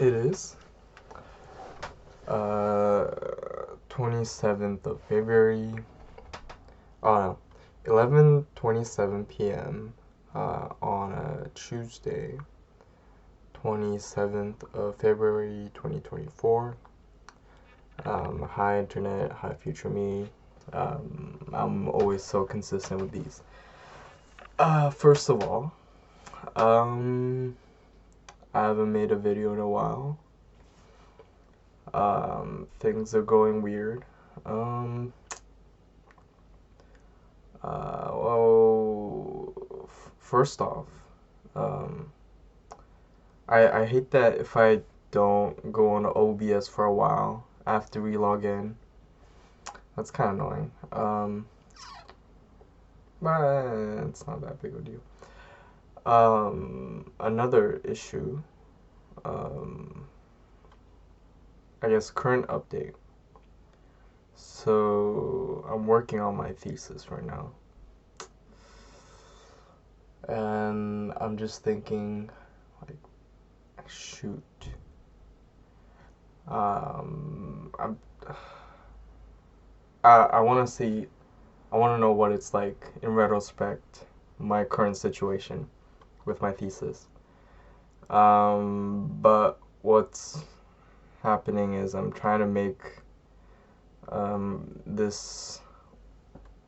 It is 27th of February. Oh no, 11:27 p.m. On a Tuesday, 27th of February 2024. Hi internet, hi future me. I'm always so consistent with these. First of all, I haven't made a video in a while. Things are going weird. Well, first off, I hate that if I don't go on OBS for a while, I have to re-log in. That's kind of annoying. But it's not that big of a deal. Another issue, I guess current update. So I'm working on my thesis right now. And I'm just thinking, like, shoot. I want to see, I want to know what it's like in retrospect, my current situation with my thesis. But what's happening is I'm trying to make this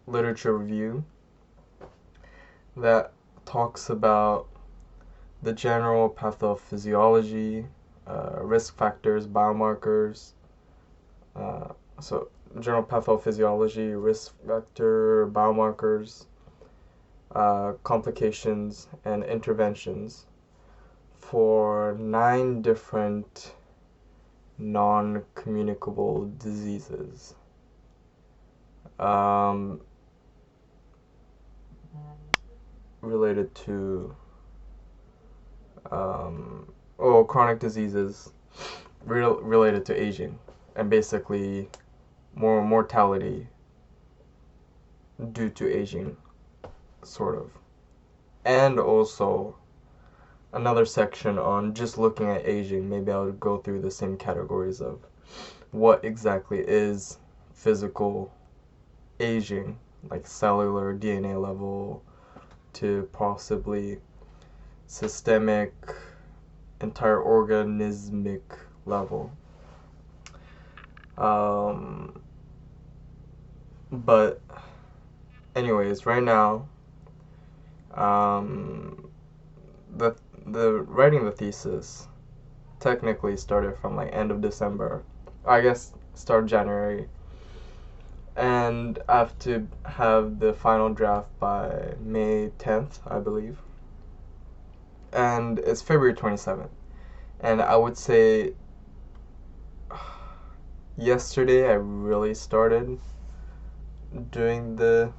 literature review that talks about the general pathophysiology, risk factors, biomarkers. So general pathophysiology, risk factor, biomarkers, complications, and interventions for 9 different non-communicable diseases. Related to chronic diseases related to aging, and basically more mortality due to aging, sort of. And also another section on just looking at aging. Maybe I'll go through the same categories of what exactly is physical aging, like cellular, DNA level, to possibly systemic, entire organismic level. But anyways, right now, the writing the thesis technically started from like end of December, I guess start January, and I have to have the final draft by May 10th, I believe, and it's February 27th, and I would say yesterday I really started doing the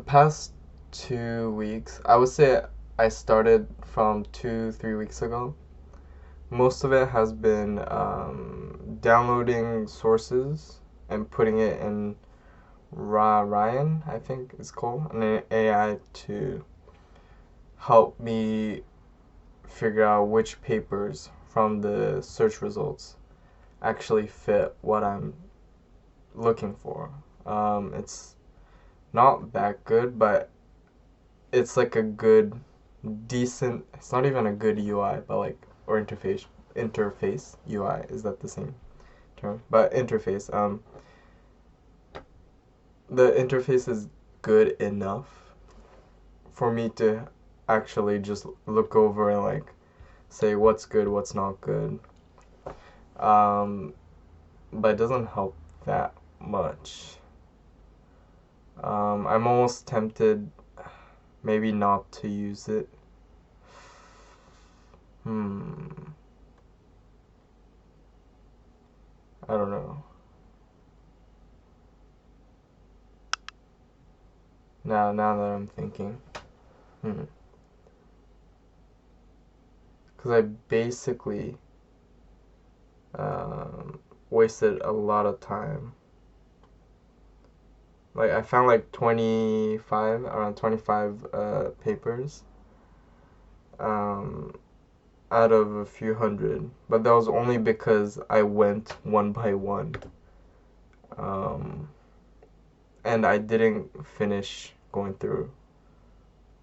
past 2 weeks. I would say I started from 2-3 weeks ago. Most of it has been downloading sources and putting it in Ryan, I think it's called, an AI to help me figure out which papers from the search results actually fit what I'm looking for. It's not that good, but it's like a good, decent, it's not even a good UI, but like, or interface UI, is that the same term? But interface, the interface is good enough for me to actually just look over and like say what's good, what's not good. But it doesn't help that much. I'm almost tempted maybe not to use it. I don't know. Now that I'm thinking. Because I basically wasted a lot of time. Like, I found like around 25 papers. um, out of a few hundred, but that was only because I went one by one. Um, and I didn't finish going through,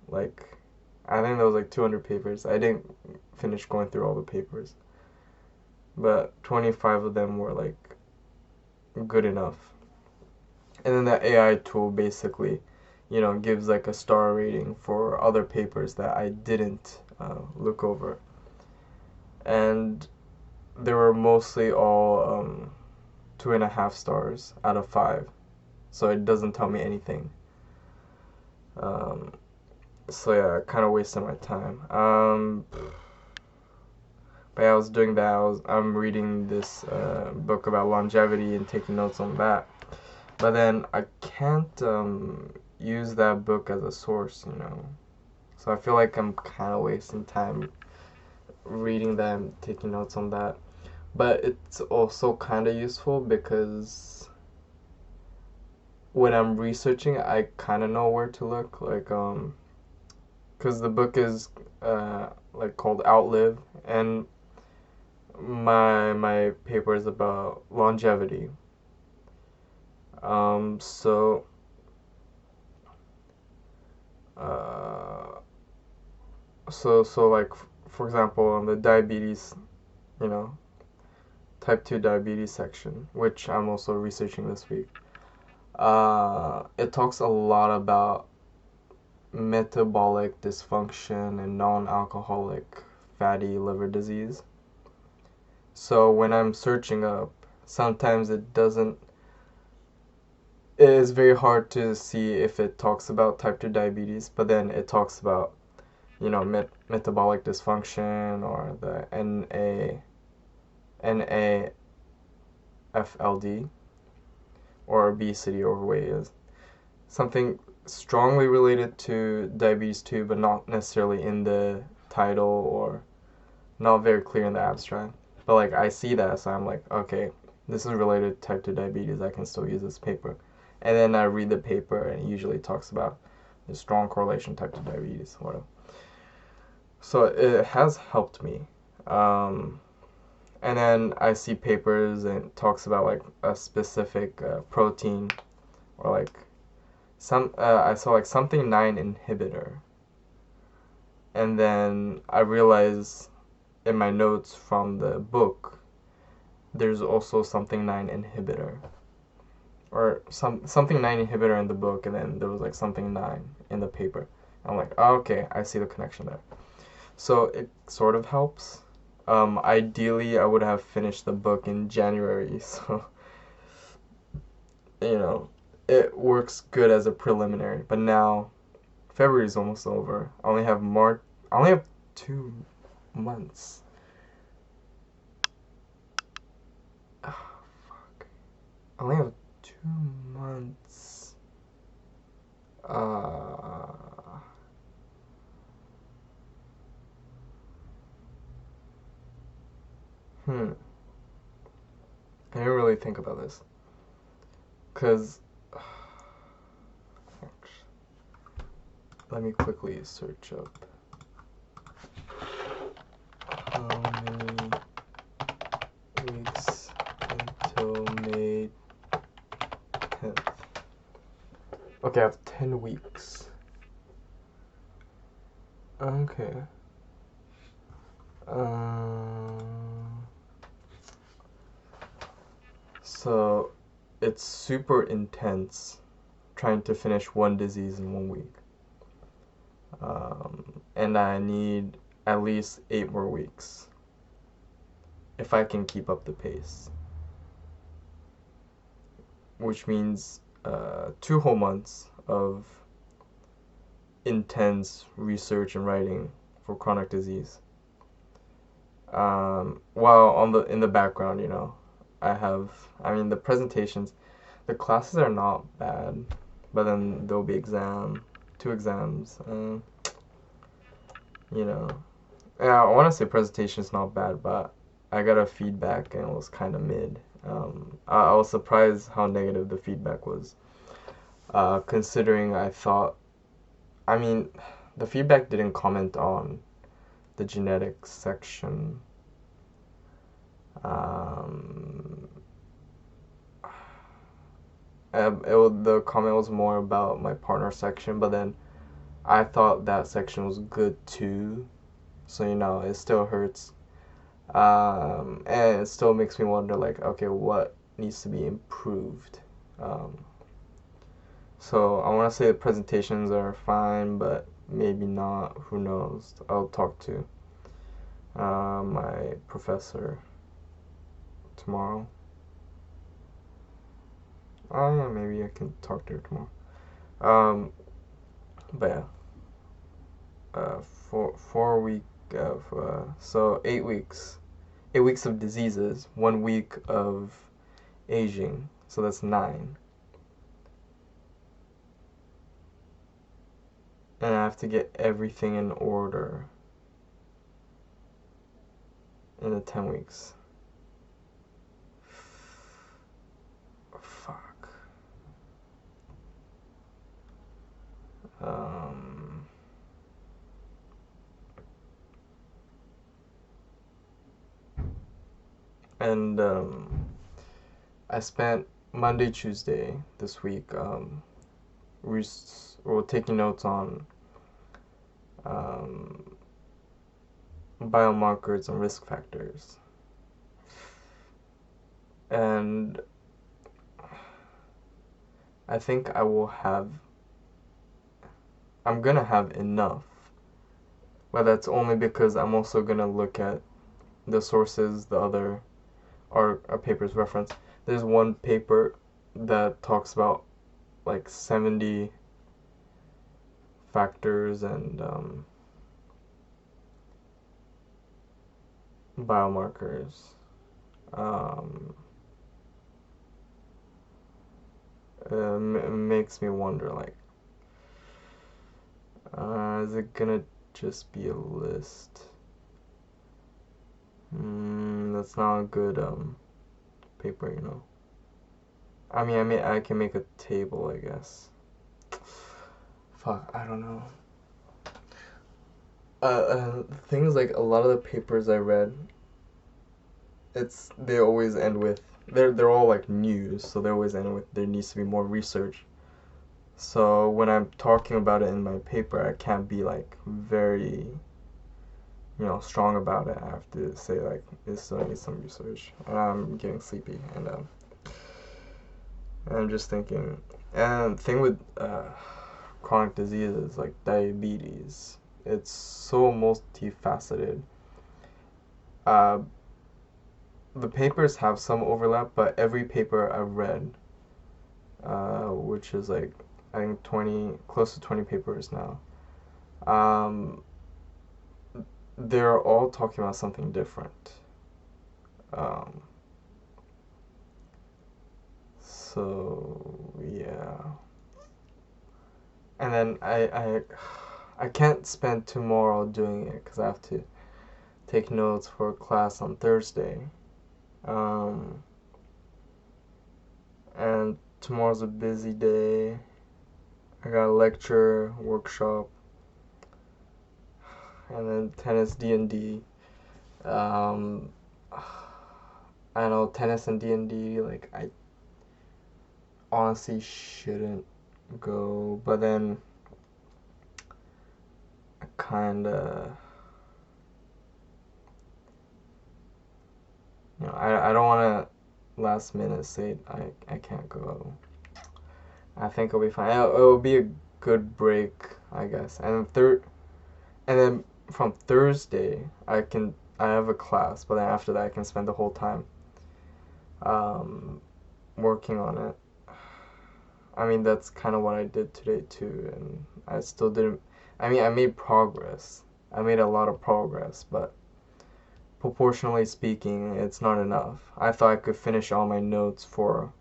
like, I think there was like 200 papers. I didn't finish going through all the papers, but 25 of them were like good enough. And then the AI tool basically, gives like a star rating for other papers that I didn't look over. And they were mostly all 2.5 stars out of 5. So it doesn't tell me anything. So yeah, I kind of wasted my time. But yeah, I was doing that. I'm reading this book about longevity and taking notes on that. But then I can't use that book as a source, So I feel like I'm kind of wasting time reading that and taking notes on that. But it's also kind of useful because when I'm researching, I kind of know where to look. Like, because the book is like called Outlive, and my paper is about longevity. So like, for example, on the diabetes, type 2 diabetes section, which I'm also researching this week, it talks a lot about metabolic dysfunction and non-alcoholic fatty liver disease. So when I'm searching up, sometimes it is very hard to see if it talks about type 2 diabetes, but then it talks about, metabolic dysfunction or the NAFLD, or obesity, overweight, is something strongly related to diabetes too, but not necessarily in the title or not very clear in the abstract. But like, I see that, so I'm like, okay, this is related to type 2 diabetes, I can still use this paper. And then I read the paper, and it usually talks about the strong correlation type 2 diabetes, whatever. So it has helped me. And then I see papers and it talks about like a specific protein, or like I saw like something 9 inhibitor. And then I realized in my notes from the book, there's also something 9 inhibitor. Or something 9 inhibitor in the book, and then there was like something 9 in the paper. I'm like, oh, okay, I see the connection there. So it sort of helps. Ideally, I would have finished the book in January, so, it works good as a preliminary. But now, February is almost over. I only have 2 months. Oh, fuck. I only have 2 months. I didn't really think about this. Because, let me quickly search up how many weeks until May 10th. Okay, I have 10 weeks. Okay. So it's super intense trying to finish one disease in 1 week. And I need at least 8 more weeks if I can keep up the pace. Which means 2 whole months of intense research and writing for chronic disease. While in the background, the presentations, the classes are not bad, but then there'll be 2 exams. Yeah, I want to say presentation is not bad, but I got a feedback and it was kind of mid. I was surprised how negative the feedback was, considering the feedback didn't comment on the genetics section. Um, the comment was more about my partner section, but then I thought that section was good too. So, it still hurts. And it still makes me wonder, like, okay, what needs to be improved? So I want to say the presentations are fine, but maybe not. Who knows? I'll talk to my professor tomorrow. Oh yeah, maybe I can talk to her tomorrow. But yeah, 4 week of so 8 weeks, 8 weeks of diseases, 1 week of aging. So that's 9. And I have to get everything in order in the 10 weeks. Fuck. And I spent Monday, Tuesday this week taking notes on biomarkers and risk factors. And I think I'm gonna have enough. But that's only because I'm also gonna look at the sources the other our papers reference. There's one paper that talks about like 70 factors and biomarkers. It makes me wonder, like, is it gonna just be a list? That's not a good paper, I mean, I can make a table, I guess. Fuck, I don't know. Things like a lot of the papers I read, they always end with they're all like news, so they always end with there needs to be more research. So when I'm talking about it in my paper, I can't be like very strong about it. I have to say like this still needs some research, and I'm getting sleepy, and I'm just thinking. And the thing with chronic diseases like diabetes, it's so multifaceted. The papers have some overlap, but every paper I've read, which is like I think close to 20 papers now, they're all talking about something different. So yeah, and then I can't spend tomorrow doing it because I have to take notes for a class on Thursday. And tomorrow's a busy day. I got a lecture, workshop, and then tennis, D&D. I know tennis and D&D, like, I honestly shouldn't go, but then I kinda, I don't want to last minute say I can't go. I think it'll be fine. It'll be a good break, I guess. And then from Thursday, I have a class, but then after that, I can spend the whole time working on it. I mean, that's kind of what I did today too, and I still didn't. I mean, I made progress. I made a lot of progress, but proportionally speaking, it's not enough. I thought I could finish all my notes for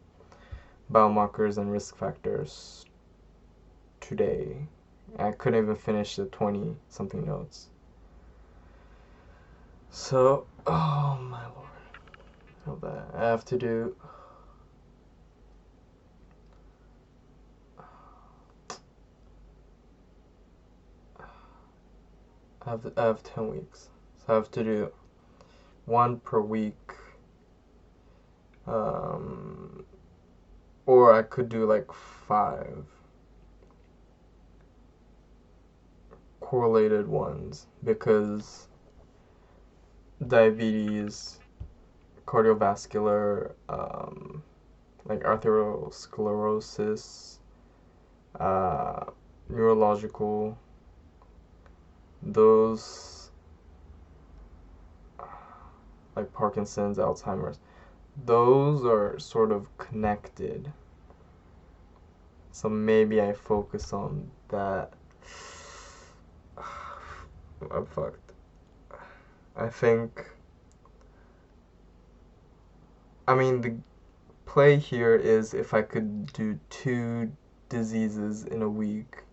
biomarkers and risk factors today. I couldn't even finish the 20 something notes. So, oh my lord. How bad. I have to do. I have 10 weeks. So I have to do one per week. Or I could do like 5 correlated ones because diabetes, cardiovascular, like arteriosclerosis, uh, neurological, those like Parkinson's, Alzheimer's, those are sort of connected. So maybe I focus on that. I'm fucked. I think. I mean, the play here is if I could do 2 diseases in a week,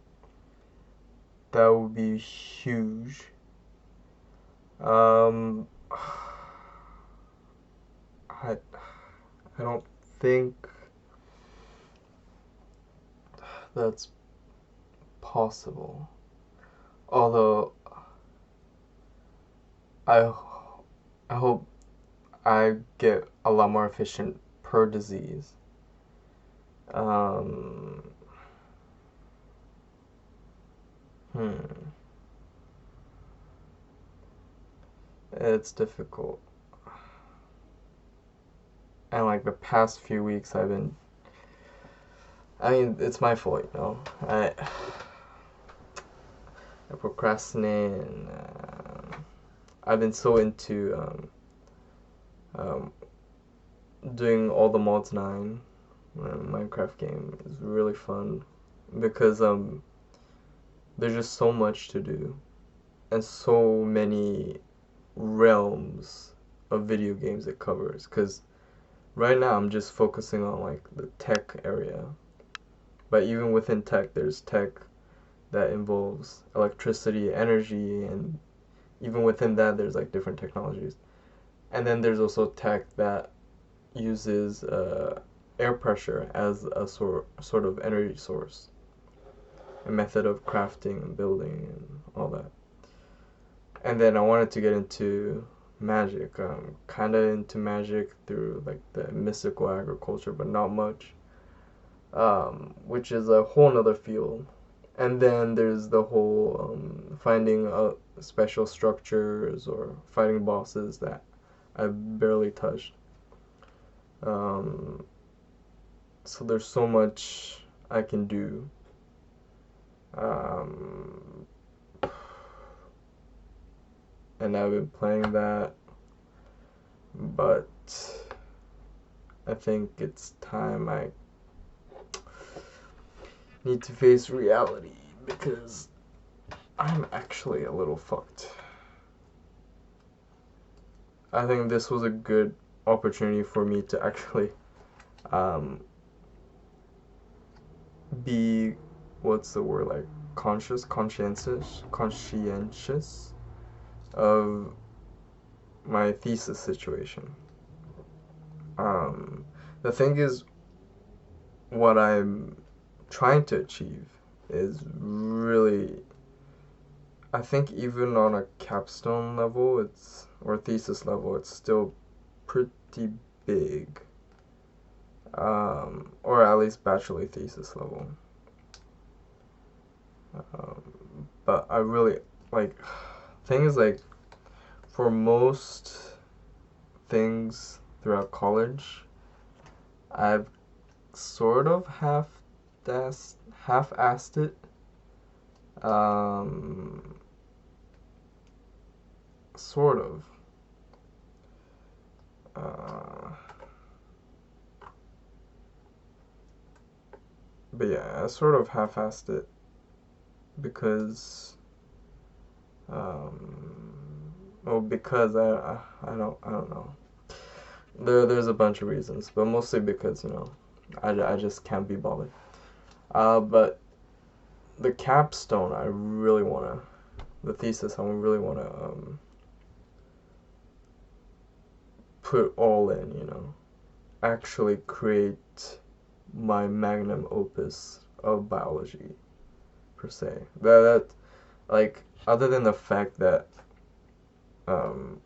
that would be huge. I don't think that's possible. Although I hope I get a lot more efficient per disease. Um, it's difficult. And like the past few weeks I mean, it's my fault, you know. I procrastinate and I've been so into doing all the mods 9 Minecraft game is really fun because there's just so much to do and so many realms of video games it covers, because right now I'm just focusing on like the tech area, but even within tech there's tech that involves electricity, energy, and even within that there's like different technologies. And then there's also tech that uses air pressure as a sort of energy source, a method of crafting and building and all that. And then I wanted to get into magic. Kind of into magic through like the mystical agriculture, but not much. Which is a whole nother field. And then there's the whole finding special structures or fighting bosses that I barely touched. So there's so much I can do. And I've been playing that, but I think it's time I need to face reality because I'm actually a little fucked. I think this was a good opportunity for me to actually be, what's the word, like conscientious of my thesis situation. The thing is, what I'm trying to achieve is really, I think even on a capstone level, or thesis level, it's still pretty big. Or at least bachelor thesis level. But I really, like, thing is, like, for most things throughout college, I've sort of half-assed it. Sort of. But yeah, I sort of half-assed it because, because I don't know. There's a bunch of reasons, but mostly because, you know, I just can't be bothered. But the capstone, the thesis, I really wanna put all in, you know, actually create my magnum opus of biology, per se. That like, other than the fact that um,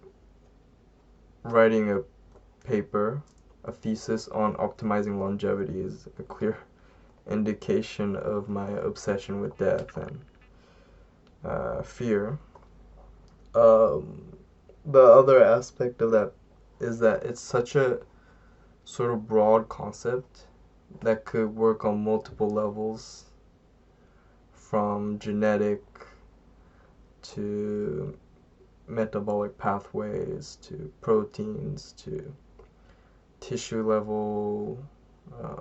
writing a paper, a thesis on optimizing longevity is a clear indication of my obsession with death and fear. Um, the other aspect of that is that it's such a sort of broad concept that could work on multiple levels, from genetic to metabolic pathways to proteins to tissue level, uh,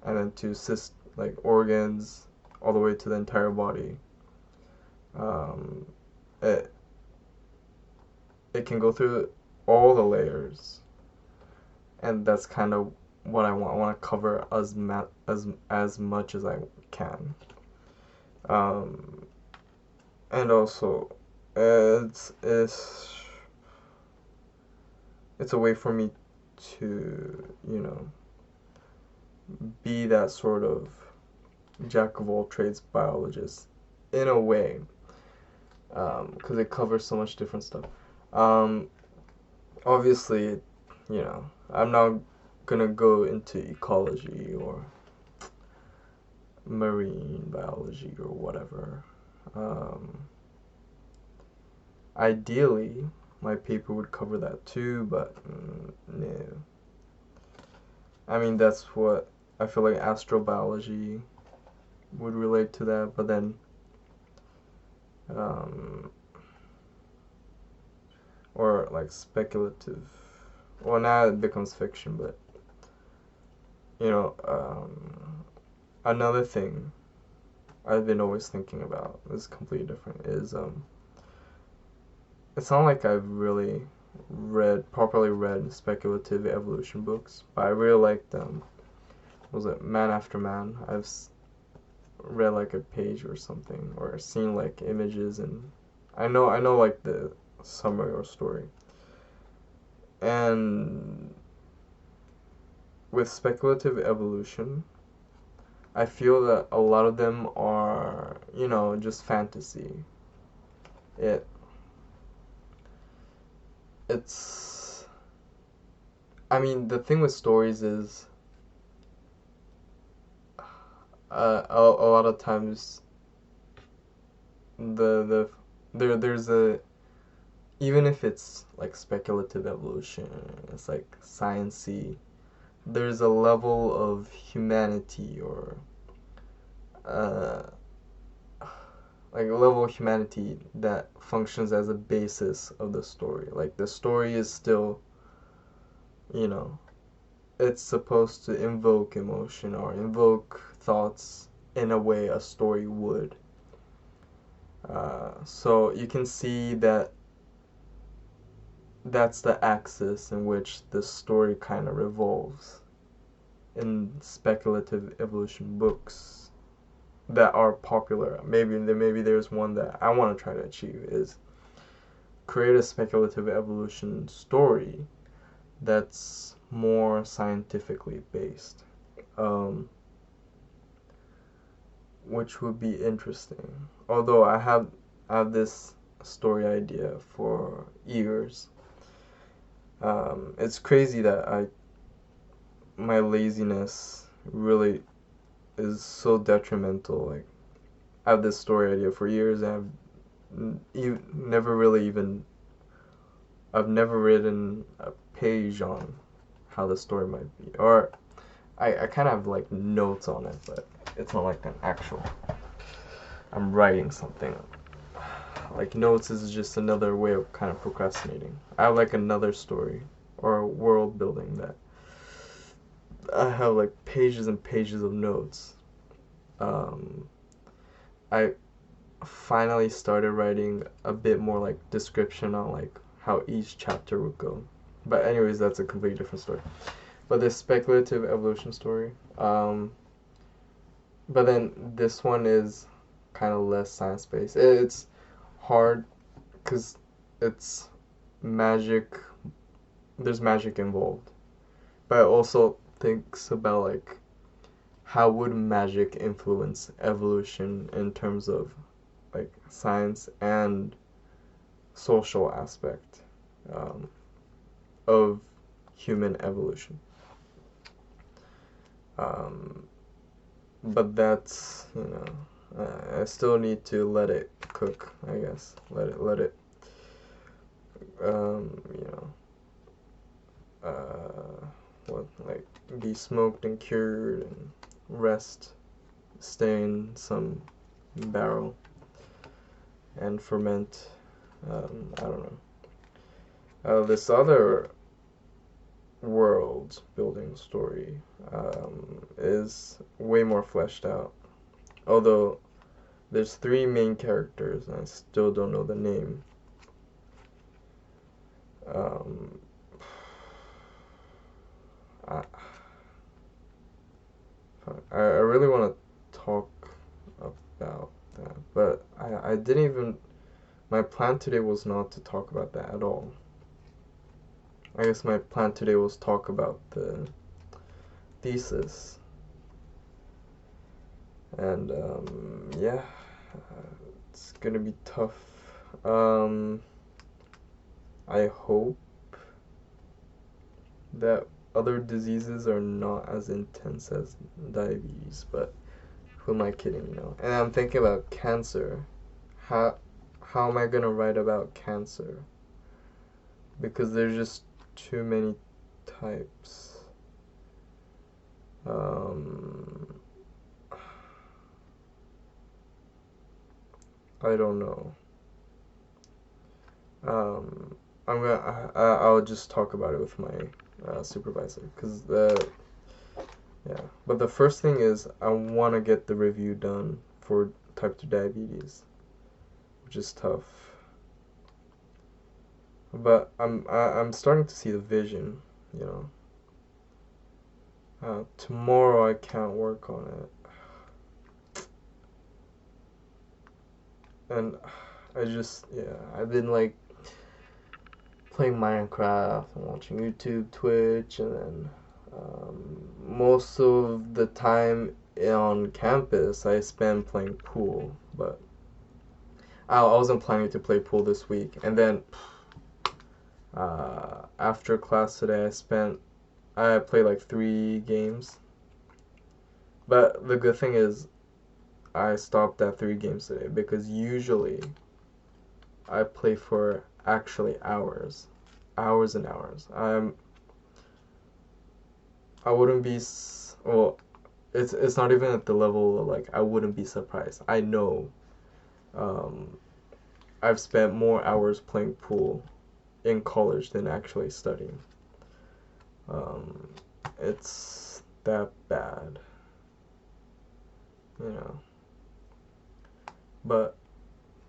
and then to like organs, all the way to the entire body. Um, it it can go through all the layers, and that's kind of what I want. I want to cover as much as I can. Um, and also, it's a way for me to, be that sort of jack of all trades biologist in a way, because it covers so much different stuff. Um, Obviously, I'm not gonna go into ecology or marine biology or whatever. Ideally, my paper would cover that too, but no. I mean, that's what I feel like astrobiology would relate to that, but then or like speculative. Well, now it becomes fiction, but another thing I've been always thinking about is completely different. Is it's not like I've really properly read speculative evolution books, but I really like them. Was it Man After Man? I've read like a page or something, or seen like images, and I know like the summary or story. And with speculative evolution, I feel that a lot of them are, just fantasy. It's I mean, the thing with stories is a lot of times there's a, even if it's like speculative evolution, it's like science-y, there's a level of humanity or like a level of humanity that functions as a basis of the story. Like the story is still, it's supposed to invoke emotion or invoke thoughts in a way a story would. So you can see that that's the axis in which the story kind of revolves in speculative evolution books that are popular. Maybe there's one that I want to try to achieve, is create a speculative evolution story that's more scientifically based, which would be interesting. Although I have this story idea for years. It's crazy that my laziness really is so detrimental. Like, I have this story idea for years, and I've never written a page on how the story might be. Or I kind of have like notes on it, but it's not like an actual, I'm writing something. Like, notes is just another way of kind of procrastinating. I have like another story or world building that I have like pages and pages of notes. I finally started writing a bit more like description on like how each chapter would go. But anyways, that's a completely different story. But this speculative evolution story, but then this one is kind of less science-based. It's hard because it's magic. There's magic involved. But it also thinks about how would magic influence evolution in terms of like science and social aspect of human evolution. But that's, I still need to let it cook, I guess. Let it, um, you know, like be smoked and cured and stay in some barrel and ferment. I don't know. This other world building story is way more fleshed out. Although there's three main characters and I still don't know the name. I, I really want to talk about that, but I didn't even. My plan today was not to talk about that at all. I guess my plan today was talk about the thesis. And yeah, it's gonna be tough. I hope that other diseases are not as intense as diabetes, but who am I kidding, And I'm thinking about cancer. How am I gonna write about cancer? Because there's just too many types. I don't know. I'll just talk about it with my supervisor, cause yeah. But the first thing is I want to get the review done for type 2 diabetes, which is tough. But I'm starting to see the vision, tomorrow I can't work on it. And I've been like playing Minecraft and watching YouTube, Twitch, and then most of the time on campus I spend playing pool, but I wasn't planning to play pool this week. And then after class today I played like 3 games. But the good thing is I stopped at 3 games today because usually I play for actually hours and hours. I wouldn't be well. It's not even at the level of like I wouldn't be surprised. I know. I've spent more hours playing pool in college than actually studying. It's that bad, But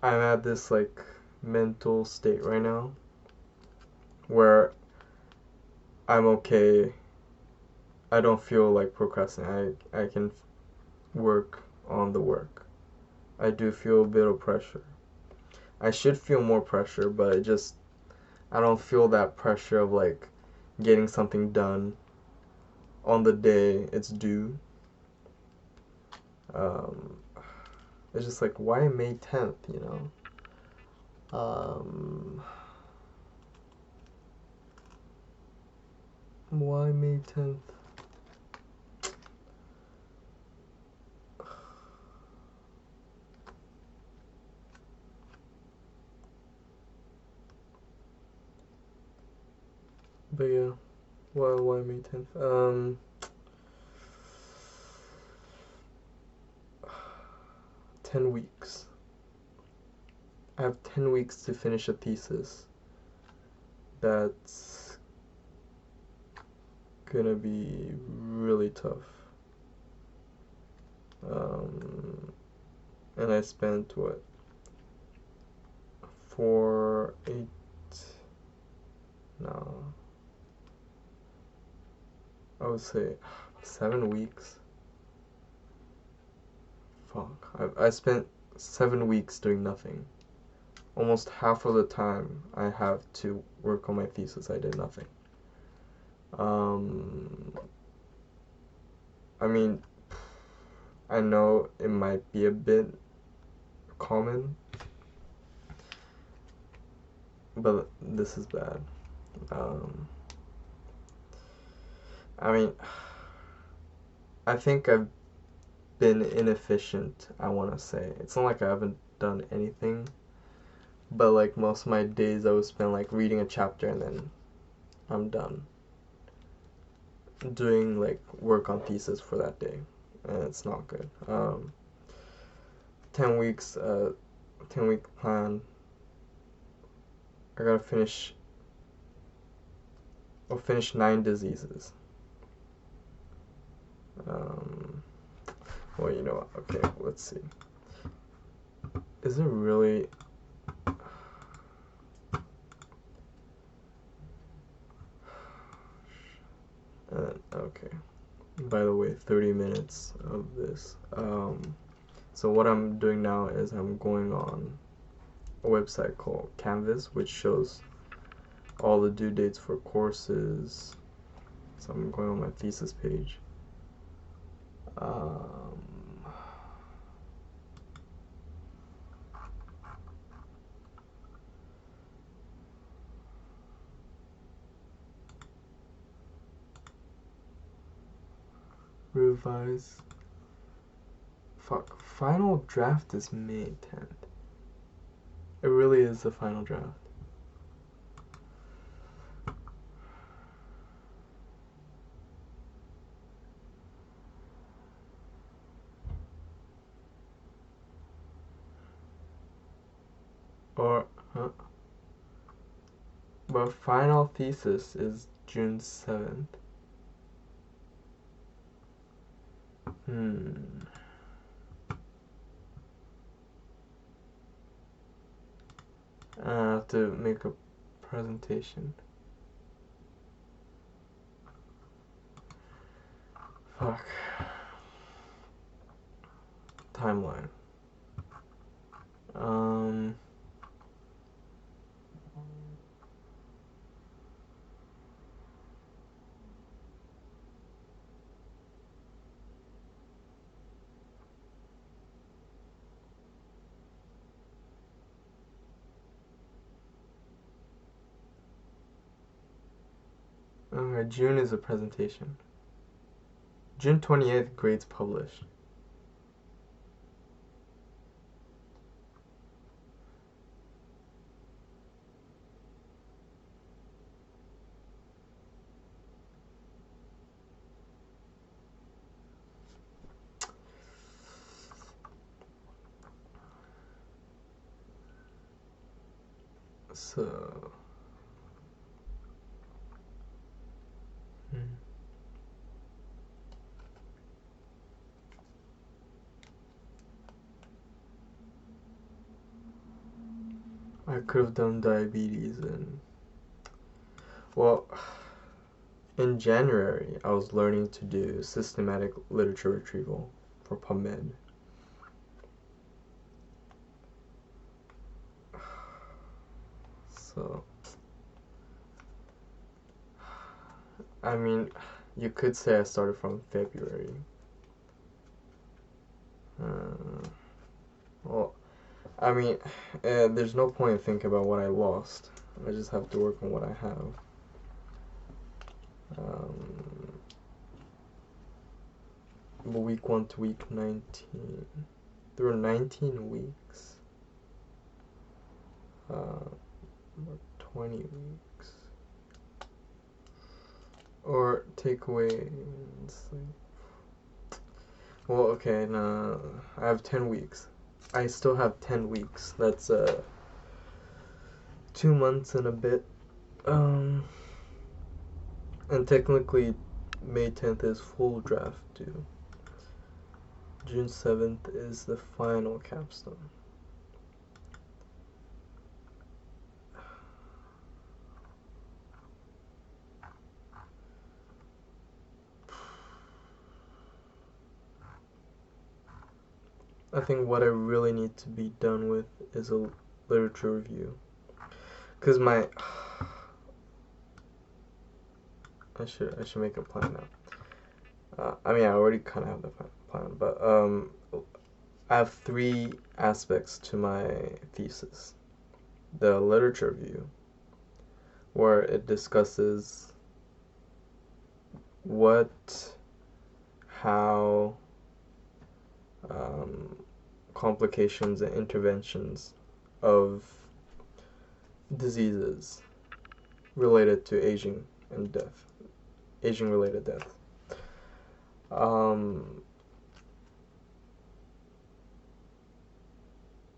I'm at this like mental state right now where I'm okay. I don't feel like procrastinating. I can work on the work. I do feel a bit of pressure. I should feel more pressure, but I don't feel that pressure of like getting something done on the day it's due. It's just like, why May 10th, Why May 10th? But yeah, why May 10th? 10 weeks. I have 10 weeks to finish a thesis. That's gonna be really tough. And I spent what? 4, 8, no. I would say 7 weeks. Fuck. I spent 7 weeks doing nothing. Almost half of the time I have to work on my thesis, I did nothing. I mean, I know it might be a bit common, but this is bad. I mean, I think I've been inefficient, I want to say. It's not like I haven't done anything, but like most of my days I would spend like reading a chapter and then I'm done doing like work on thesis for that day, and it's not good. 10 weeks, 10-week plan. I gotta finish 9 diseases. Well, you know what? Okay, let's see. Is it really... okay. By the way, 30 minutes of this. So what I'm doing now is I'm going on a website called Canvas, which shows all the due dates for courses. So I'm going on my thesis page. Revise. Fuck. Final draft is May 10th. It really is the final draft. Or, huh? But final thesis is June 7th. I have to make a presentation. Fuck. Timeline. June is a presentation. June 28th, grades published. So... I could have done diabetes and... Well, in January, I was learning to do systematic literature retrieval for PubMed. So... I mean, you could say I started from February. Well, I mean, there's no point in thinking about what I lost. I just have to work on what I have. Week 1 to week 19. There were 19 weeks. 20 weeks. Or take away... Well, okay, no, I have 10 weeks. I still have 10 weeks. That's 2 months and a bit. And technically, May 10th is full draft due. June 7th is the final capstone. I think what I really need to be done with is a literature review. Because my... I should make a plan now. I mean, I already kind of have the plan, but I have three aspects to my thesis. The literature review, where it discusses how complications and interventions of diseases related to aging and death, aging-related death.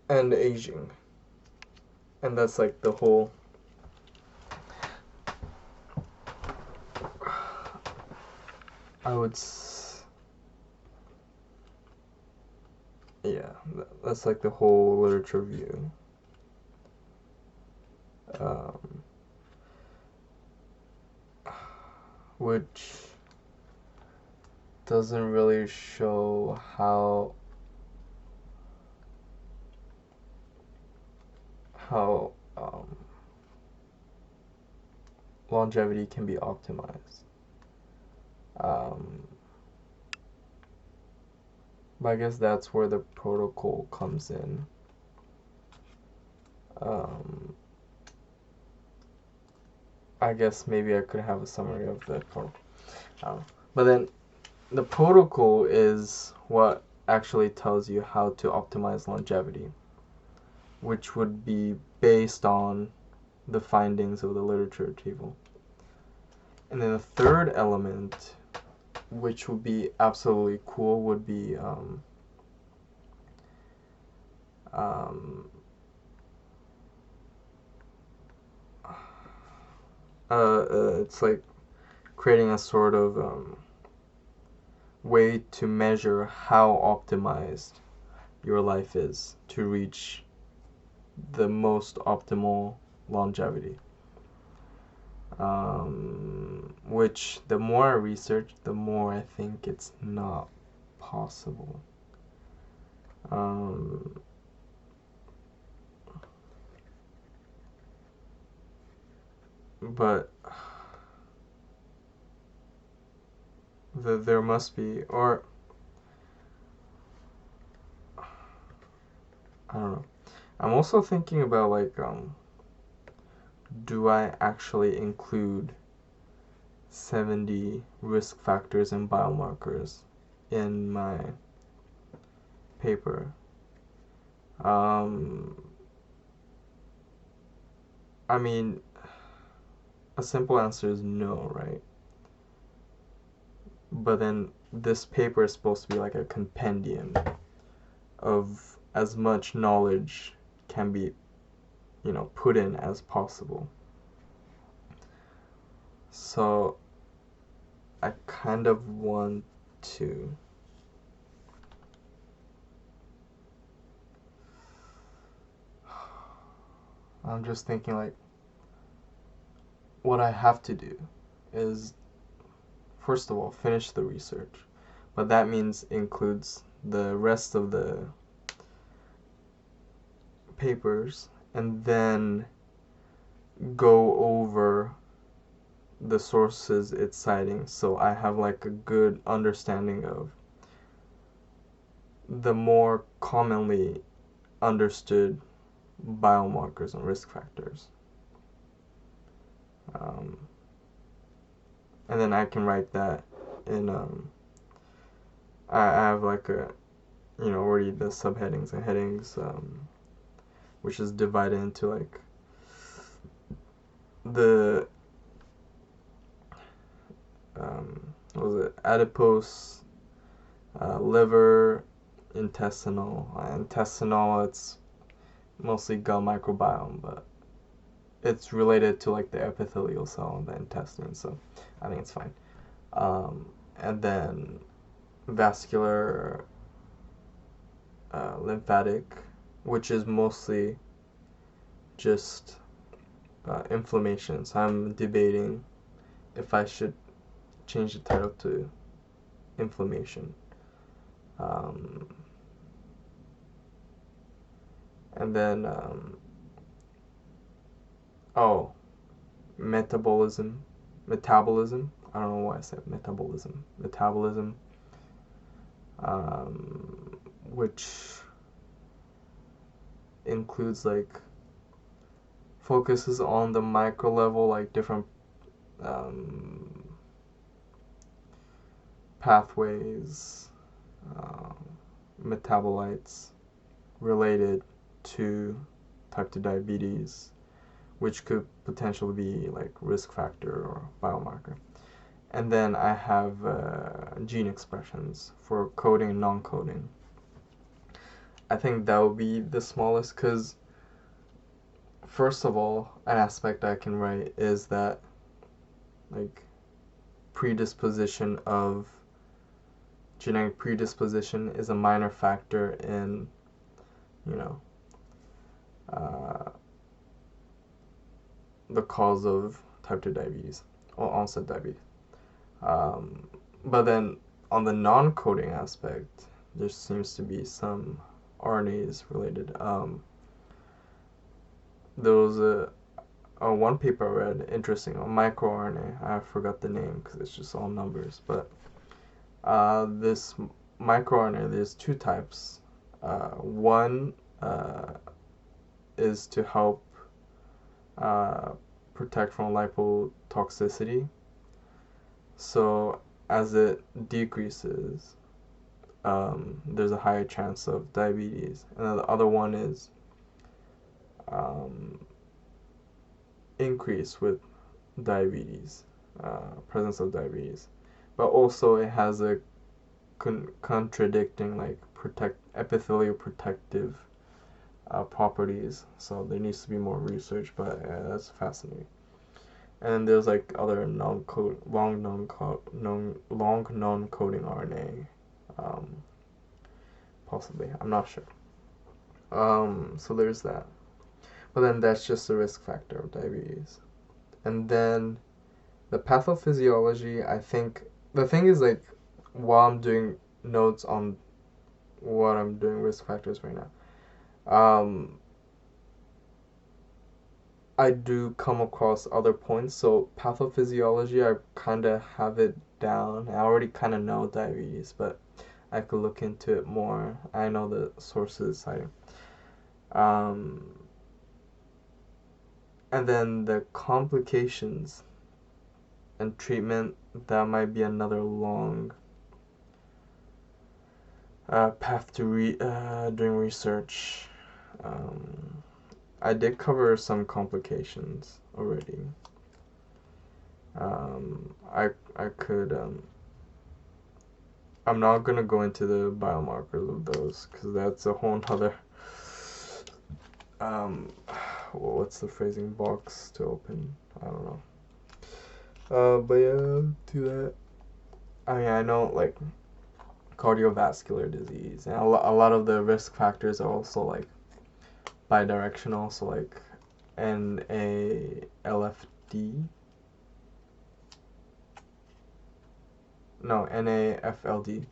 And aging. And that's like the whole that's like the whole literature review. Which doesn't really show how longevity can be optimized. But I guess that's where the protocol comes in. I guess maybe I could have a summary of the protocol. But then the protocol is what actually tells you how to optimize longevity, which would be based on the findings of the literature retrieval. And then the third element, which would be absolutely cool, would be it's like creating a sort of way to measure how optimized your life is to reach the most optimal longevity. Which the more I research, the more I think it's not possible. But there must be, or I don't know. I'm also thinking about like do I actually include 70 risk factors and biomarkers in my paper? I mean, a simple answer is no, right? But then this paper is supposed to be like a compendium of as much knowledge can be, put in as possible. So I kind of want to I'm just thinking like what I have to do is first of all finish the research, but that means includes the rest of the papers and then go over the sources it's citing, so I have like a good understanding of the more commonly understood biomarkers and risk factors. And then I can write that in I have like already the subheadings and headings, which is divided into like the what was it, adipose, liver, intestinal. It's mostly gut microbiome, but it's related to like the epithelial cell in the intestine, so I think it's fine. And then vascular, lymphatic, which is mostly just inflammation. So I'm debating if I should change the title to inflammation. And then metabolism. I don't know why I said metabolism. Which includes like focuses on the micro level, like different pathways, um, metabolites related to type 2 diabetes, which could potentially be like risk factor or biomarker. And then I have gene expressions for coding and non-coding. I think that would be the smallest because, first of all, an aspect I can write is that like predisposition of genetic predisposition is a minor factor in, you know, the cause of type 2 diabetes or onset diabetes. But then on the non-coding aspect, there seems to be some RNAs related. There was a one paper I read, interesting, on microRNA. I forgot the name because it's just all numbers. But this microRNA, there's two types. One is to help protect from lipotoxicity. So as it decreases, there's a higher chance of diabetes. And the other one is increase with diabetes, presence of diabetes. But also it has a contradicting like epithelial protective properties. So there needs to be more research, but that's fascinating. And there's like other long non-coding RNA, possibly. I'm not sure. So there's that. But then that's just a risk factor of diabetes. And then the pathophysiology, I think the thing is like while I'm doing notes on what I'm doing risk factors right now, I do come across other points. So pathophysiology, I kind of have it down. I already kind of know diabetes, but I could look into it more. I know the sources. And then the complications and treatment, that might be another long path to doing research. I did cover some complications already. I could I'm not gonna go into the biomarkers of those because that's a whole nother what's the phrasing, box to open? I don't know. But yeah, to that. I mean, I know like cardiovascular disease, and a lot of the risk factors are also like bidirectional, so like NALFD. No, NAFLD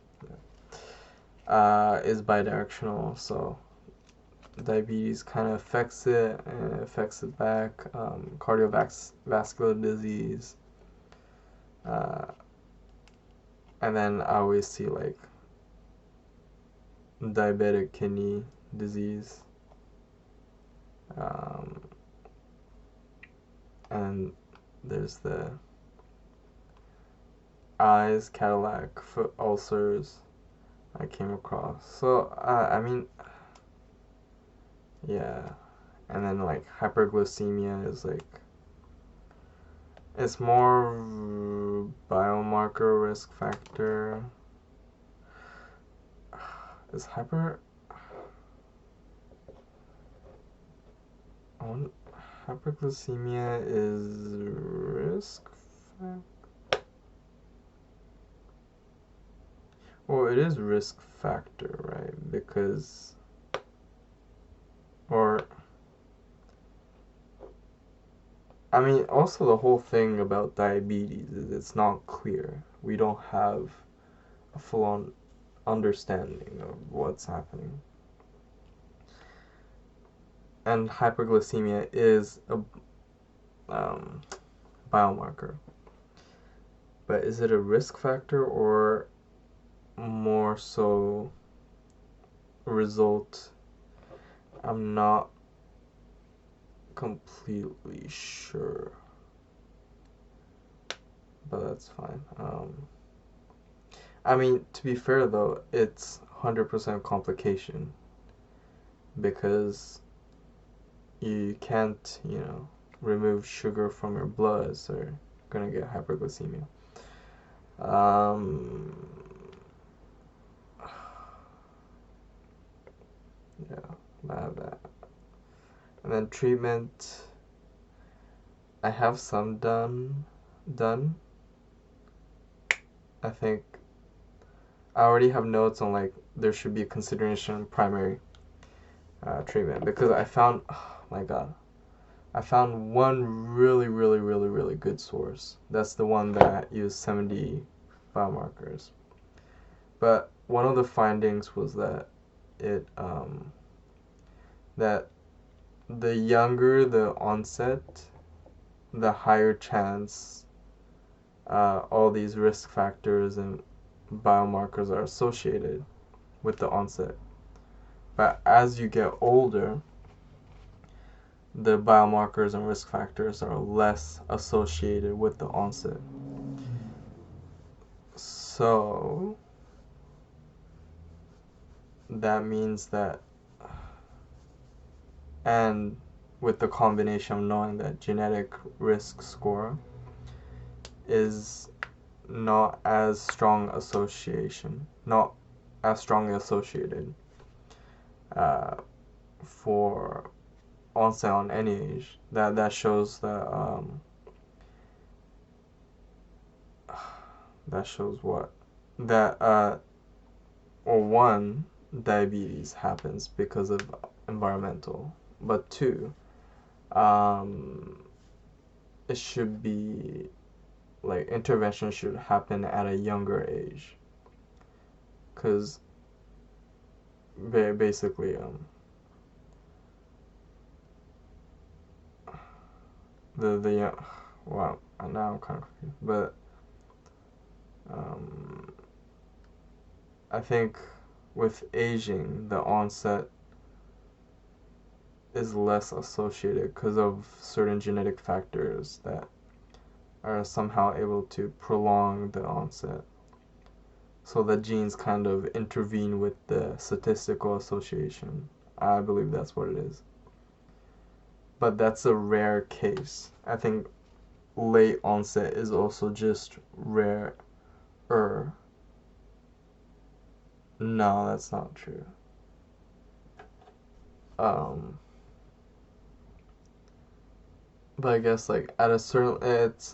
is bidirectional, so diabetes kind of affects it and it affects it back. Cardiovascular disease, and then I always see like diabetic kidney disease, and there's the eyes, Cadillac, foot ulcers I came across. So I mean, yeah. And then like hyperglycemia is like, it's more biomarker risk factor. Is hyperglycemia is risk factor? Well, it is risk factor, right? Because, or, I mean, also the whole thing about diabetes is it's not clear. We don't have a full-on understanding of what's happening. And hyperglycemia is a biomarker. But is it a risk factor or more so a result? I'm not completely sure, but that's fine. I mean, to be fair though, it's 100% complication because you can't, remove sugar from your blood, so you're gonna get hyperglycemia. Yeah, I have that. And then treatment, I have some done. I think I already have notes on like there should be a consideration primary treatment because I found, oh my god, I found one really, really, really, really good source. That's the one that used 70 biomarkers. But one of the findings was that it that the younger the onset, the higher chance all these risk factors and biomarkers are associated with the onset. But as you get older, the biomarkers and risk factors are less associated with the onset. So that means that, and with the combination of knowing that genetic risk score is not as strongly associated for onset on any age. That shows that that shows what that or one, diabetes happens because of environmental, but two, it should be like intervention should happen at a younger age, because basically the well, now I'm kind of confused, but I think with aging the onset is less associated because of certain genetic factors that are somehow able to prolong the onset. So the genes kind of intervene with the statistical association. I believe that's what it is. But that's a rare case. I think late onset is also just rare. No, that's not true. But I guess like at a certain,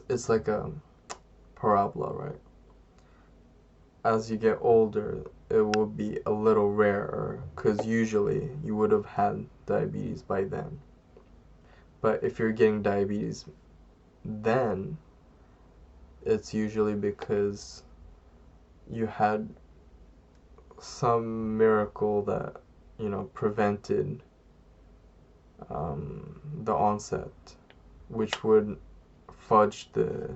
it's like a parabola, right? As you get older, it will be a little rarer because usually you would have had diabetes by then. But if you're getting diabetes then, it's usually because you had some miracle that, prevented the onset, which would fudge the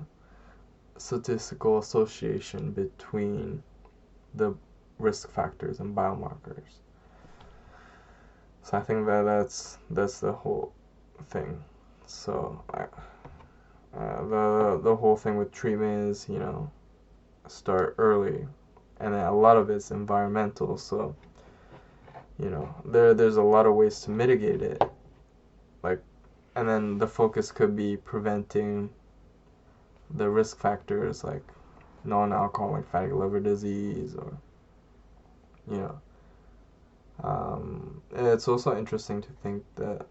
statistical association between the risk factors and biomarkers. So I think that's the whole thing. So the whole thing with treatment is, start early, and then a lot of it's environmental. So there's a lot of ways to mitigate it, like, and then the focus could be preventing the risk factors like non-alcoholic fatty liver disease, or it's also interesting to think that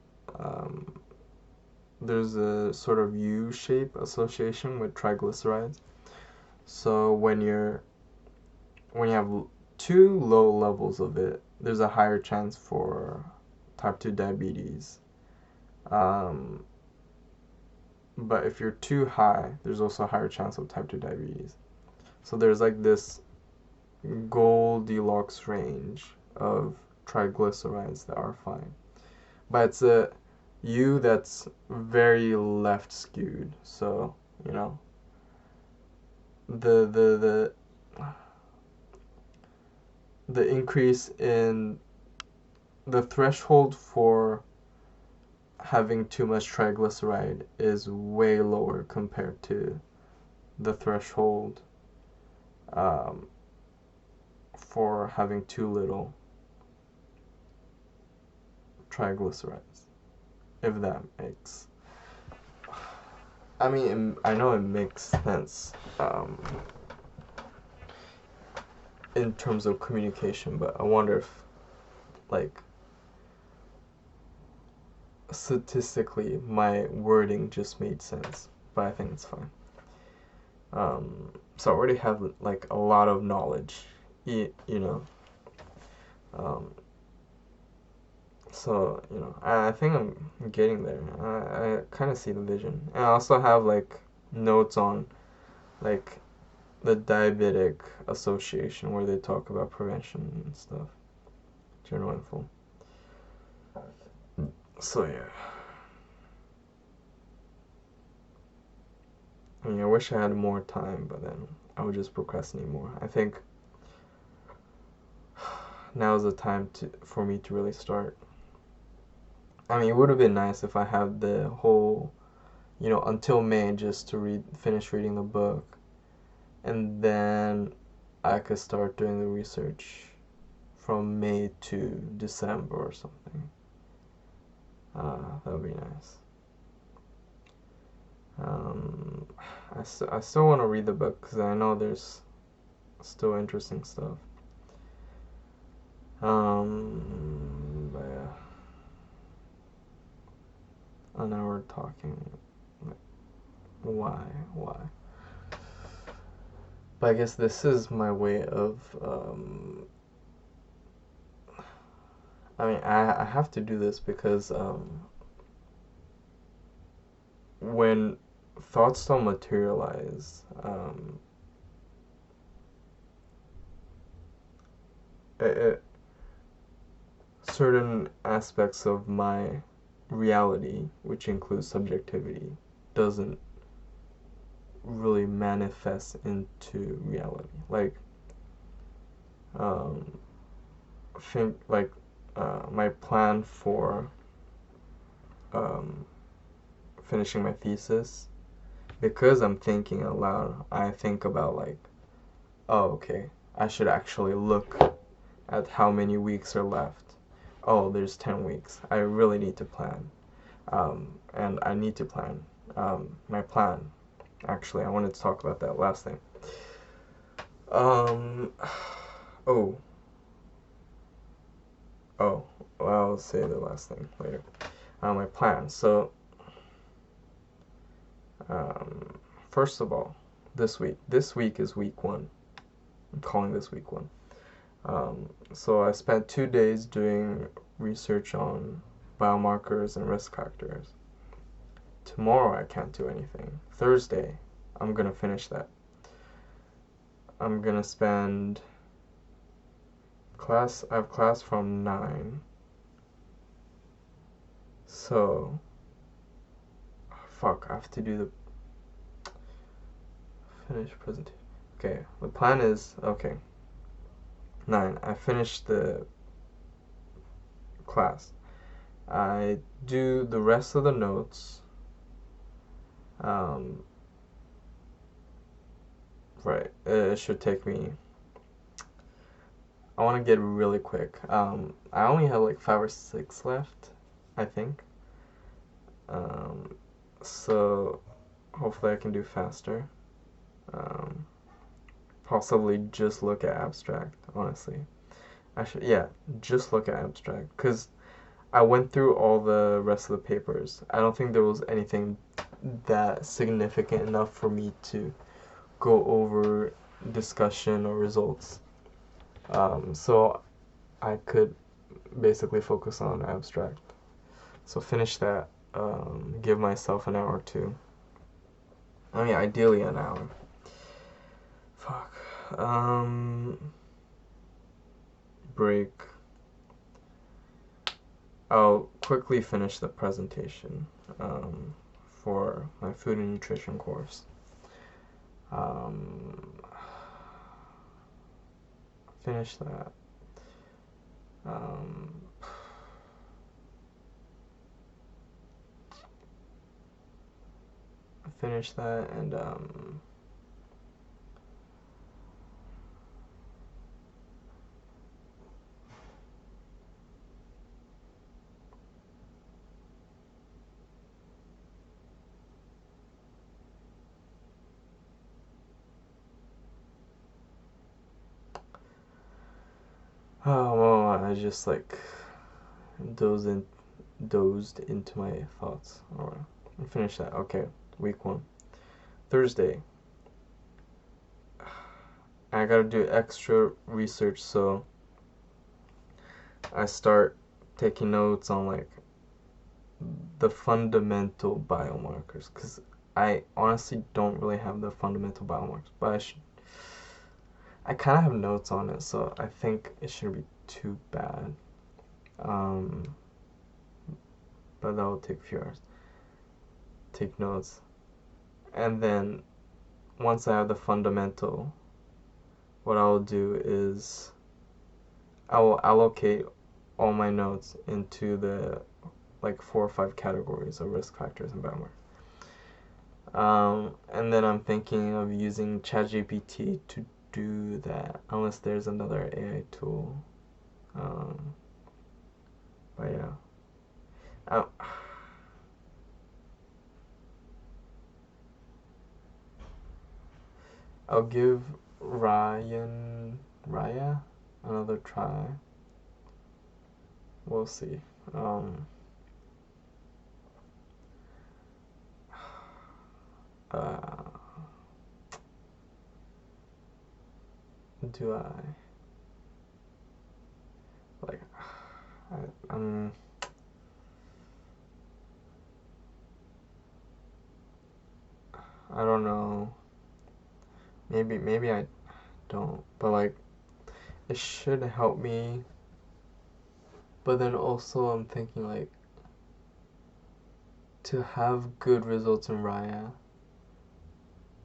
there's a sort of U-shape association with triglycerides. So when you have too low levels of it, there's a higher chance for type 2 diabetes. But if you're too high, there's also a higher chance of type 2 diabetes. So there's like this Goldilocks range of triglycerides that are fine. But it's a U that's very left skewed. So, the increase in the threshold for having too much triglyceride is way lower compared to the threshold um, for having too little triglycerides, if that makes. I mean, I know it makes sense in terms of communication, but I wonder if, like, statistically, my wording just made sense, but I think it's fine. So I already have like a lot of knowledge, you know. So I think I'm getting there. I kind of see the vision, and I also have like notes on like the diabetic association where they talk about prevention and stuff. General info. So yeah. I mean, I wish I had more time, but then I would just procrastinate more. I think now's the time for me to really start. I mean, it would have been nice if I had the whole, until May just to finish reading the book, and then I could start doing the research from May to December or something. That would be nice. I still want to read the book because I know there's still interesting stuff. But yeah. An hour talking. Like, why? But I guess this is my way of. I mean, I have to do this because when thoughts don't materialize, certain aspects of my reality, which includes subjectivity, doesn't really manifest into reality. Like, think like my plan for finishing my thesis, because I'm thinking out loud, I think about like, oh, okay, I should actually look at how many weeks are left. Oh, there's 10 weeks. I really need to plan. And I need to plan. My plan. Actually, I wanted to talk about that last thing. Oh, well, I'll say the last thing later. My plan. So, first of all, this week is week 1. I'm calling this week 1. So I spent 2 days doing research on biomarkers and risk factors. Tomorrow I can't do anything. Thursday, I'm gonna finish that. I'm gonna spend I have class from 9. So, fuck, I have to do the finish presentation. Okay, the plan is, okay, 9, I finish the class. I do the rest of the notes. Right, it should take me, I want to get really quick. I only have like 5 or 6 left, I think. So hopefully I can do faster. Possibly just look at abstract, honestly. Yeah, just look at abstract, because I went through all the rest of the papers. I don't think there was anything that significant enough for me to go over discussion or results. So I could basically focus on abstract. So finish that, give myself an hour or two. I mean, ideally an hour. Fuck. Break. I'll quickly finish the presentation for my food and nutrition course. Finish that. finish that, and oh well, I just like dozed into my thoughts. Alright, finish that. Okay, week 1, Thursday. I gotta do extra research, so I start taking notes on like the fundamental biomarkers, because I honestly don't really have the fundamental biomarkers, but I kind of have notes on it, so I think it shouldn't be too bad. But that will take a few hours. Take notes, and then once I have the fundamental, what I will do is I will allocate all my notes into the like 4 or 5 categories of risk factors and biomarkers. And then I'm thinking of using ChatGPT to do that, unless there's another AI tool. But yeah. I'll give Raya another try. We'll see. Do I like I don't know. Maybe I don't, but like it should help me. But then also I'm thinking like to have good results in Raya,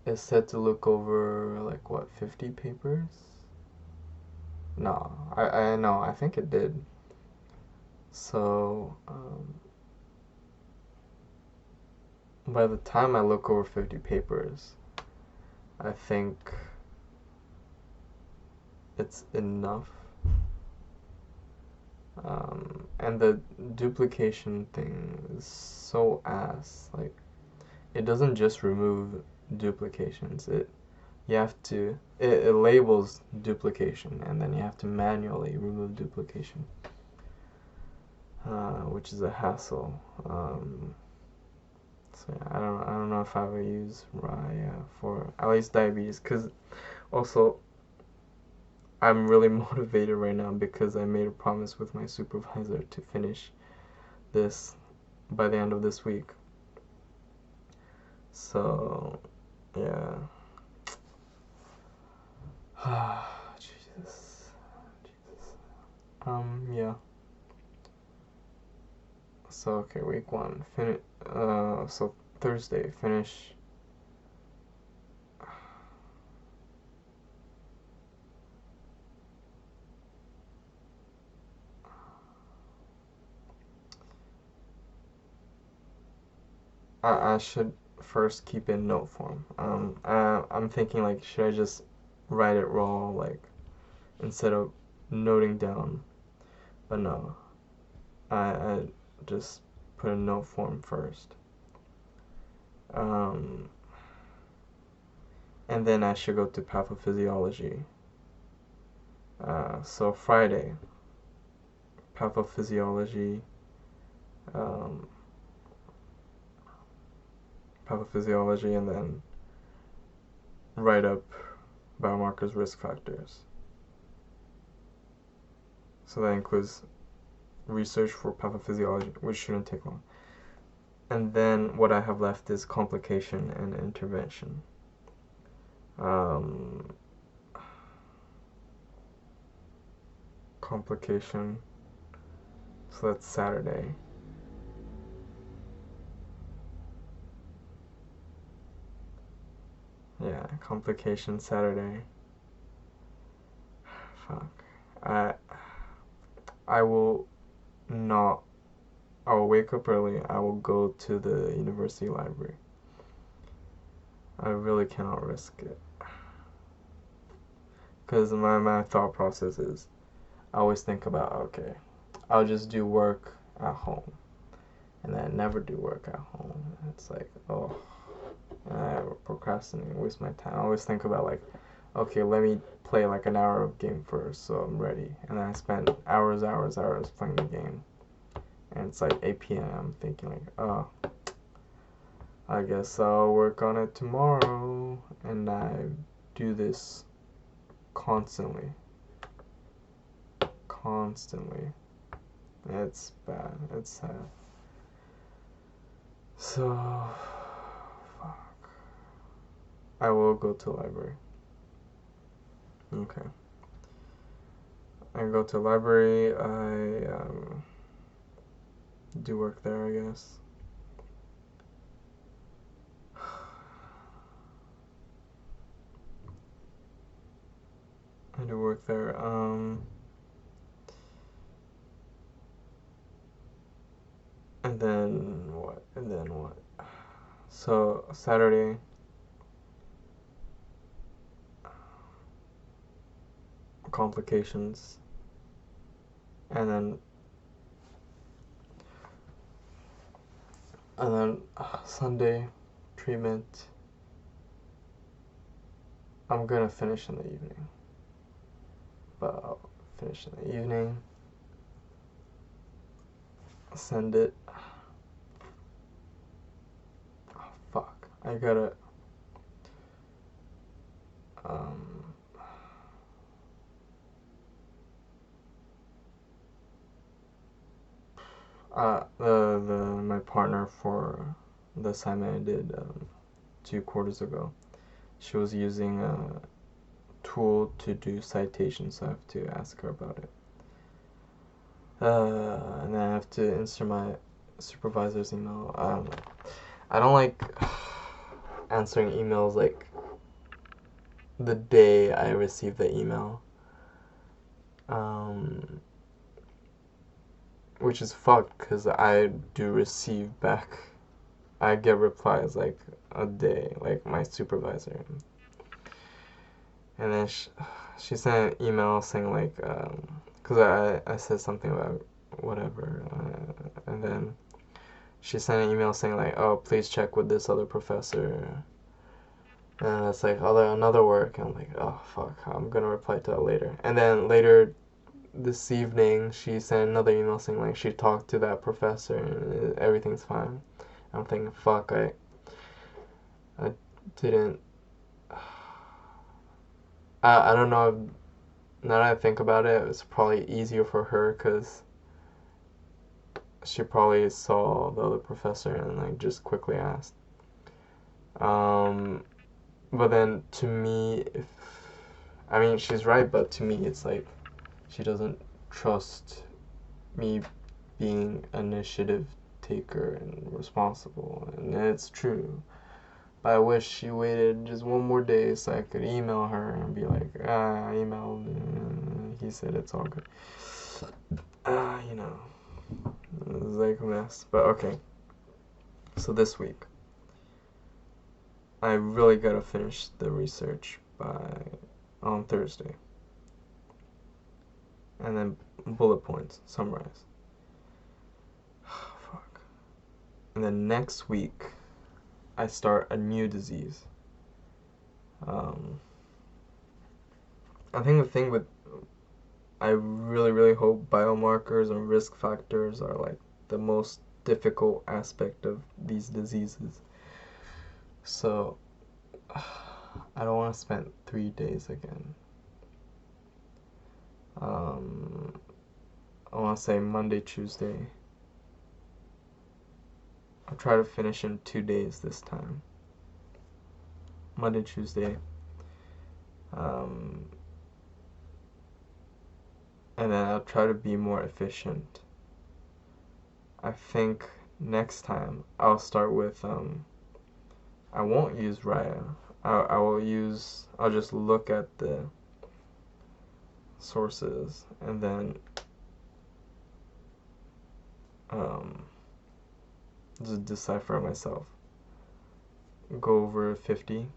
it's said to look over like what, 50 papers? No, I know, I think it did. So by the time I look over 50 papers, I think it's enough. And the duplication thing is so ass. Like, it doesn't just remove duplications. It labels duplication, and then you have to manually remove duplication, which is a hassle. So yeah, I don't know if I would use Raya for at least diabetes, because also I'm really motivated right now because I made a promise with my supervisor to finish this by the end of this week. So yeah. Jesus. Yeah. So okay, week 1 so Thursday finish. I should first keep in note form. I'm thinking like, should I just write it raw, like instead of noting down? But no, I just put a note form first. And then I should go to pathophysiology. So Friday, pathophysiology, and then write up biomarkers, risk factors. So that includes research for pathophysiology, which shouldn't take long. And then what I have left is complication and intervention. Complication, so that's Saturday. Yeah, complication Saturday. Fuck. I will not. I will wake up early. I will go to the university library. I really cannot risk it. Because my thought process is, I always think about, okay, I'll just do work at home. And then I never do work at home. It's like, oh, and I procrastinate, waste my time. I always think about, like, okay, let me play like an hour of game first so I'm ready. And then I spend hours playing the game. And it's like 8 p.m. I'm thinking, like, oh, I guess I'll work on it tomorrow. And I do this constantly. It's bad. It's sad. So, fuck. I will go to the library. Okay. I go to the library. I do work there, I guess. I do work there. And then what? So Saturday, complications, and then Sunday, treatment. I'm gonna finish in the evening, but I'll finish in the evening. Send it. Oh, fuck. I gotta. My partner for the assignment I did 2 quarters ago, she was using a tool to do citations, so I have to ask her about it. And then I have to insert my supervisor's email. I don't like answering emails like the day I receive the email. Which is fucked because I do receive back. I get replies like a day, like my supervisor. And then she sent an email saying like, because I said something about whatever. And then she sent an email saying like, oh, please check with this other professor. And it's like another work. And I'm like, oh, fuck, I'm going to reply to that later. And then later this evening, she sent another email saying like she talked to that professor and everything's fine. I'm thinking, fuck, I didn't. I don't know. Now that I think about it, it's probably easier for her because she probably saw the other professor and like just quickly asked. But then to me, I mean, she's right, but to me, it's like she doesn't trust me being initiative taker and responsible, and it's true. But I wish she waited just one more day so I could email her and be like, I emailed, and he said it's all good. You know, it's like a mess. But okay, so this week, I really gotta finish the research on Thursday. And then bullet points, summarize. Fuck. And then next week, I start a new disease. I think the thing with, I really, really hope biomarkers and risk factors are like the most difficult aspect of these diseases. So, I don't want to spend 3 days again. I want to say Monday, Tuesday. I'll try to finish in 2 days this time. Monday, Tuesday. And then I'll try to be more efficient. I think next time I'll start with, I won't use Raya. I'll just look at the sources and then just decipher myself. go over 50.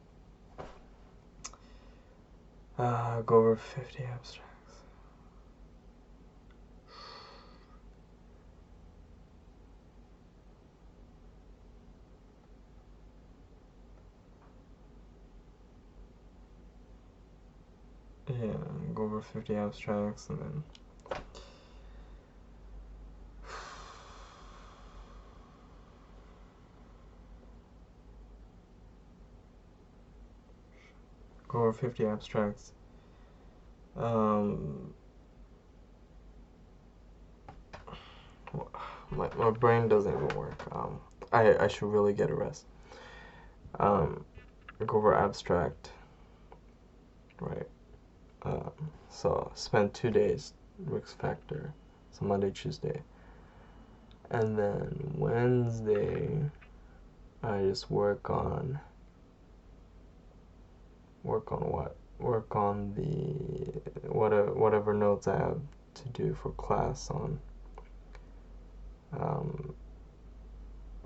Go over 50 abstracts. Yeah, go over 50 abstracts and then go over 50 abstracts. My brain doesn't even work. I should really get a rest. Go over abstract, right? So spend 2 days risk factor. So Monday, Tuesday, and then Wednesday I just work on what? Work on the whatever notes I have to do for class on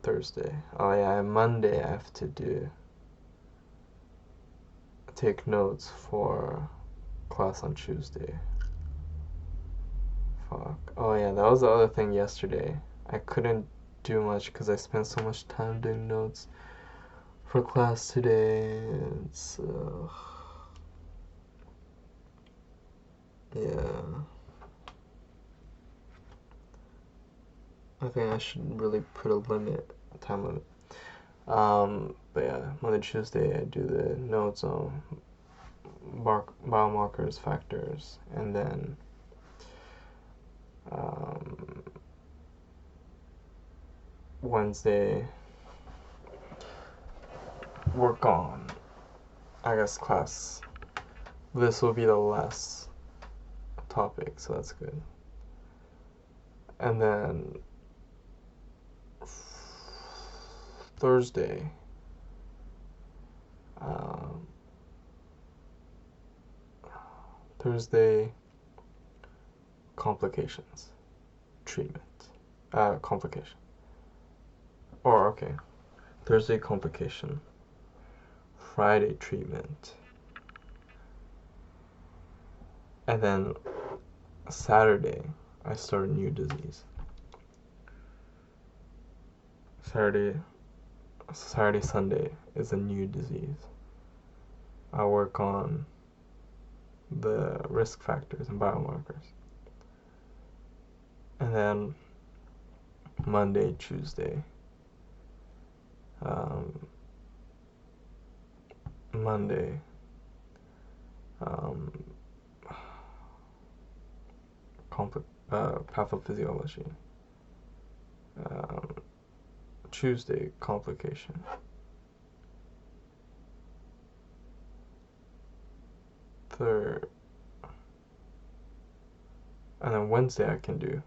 Thursday. Oh yeah, Monday I have to take notes for class on Tuesday. Fuck. Oh yeah, that was the other thing yesterday. I couldn't do much because I spent so much time doing notes for class today. It's yeah. I think I should really put a time limit. But yeah, Monday, Tuesday, I do the notes on biomarkers, factors, and then Wednesday, work on, I guess, class. This will be the last topic, so that's good. And then Thursday, complications, treatment, complication. Or, okay, Thursday, complication, Friday, treatment, and then Saturday, I start a new disease. Saturday, Sunday is a new disease. I work on the risk factors and biomarkers. And then Monday, Tuesday, pathophysiology. Tuesday, complication. Third, and then Wednesday I can do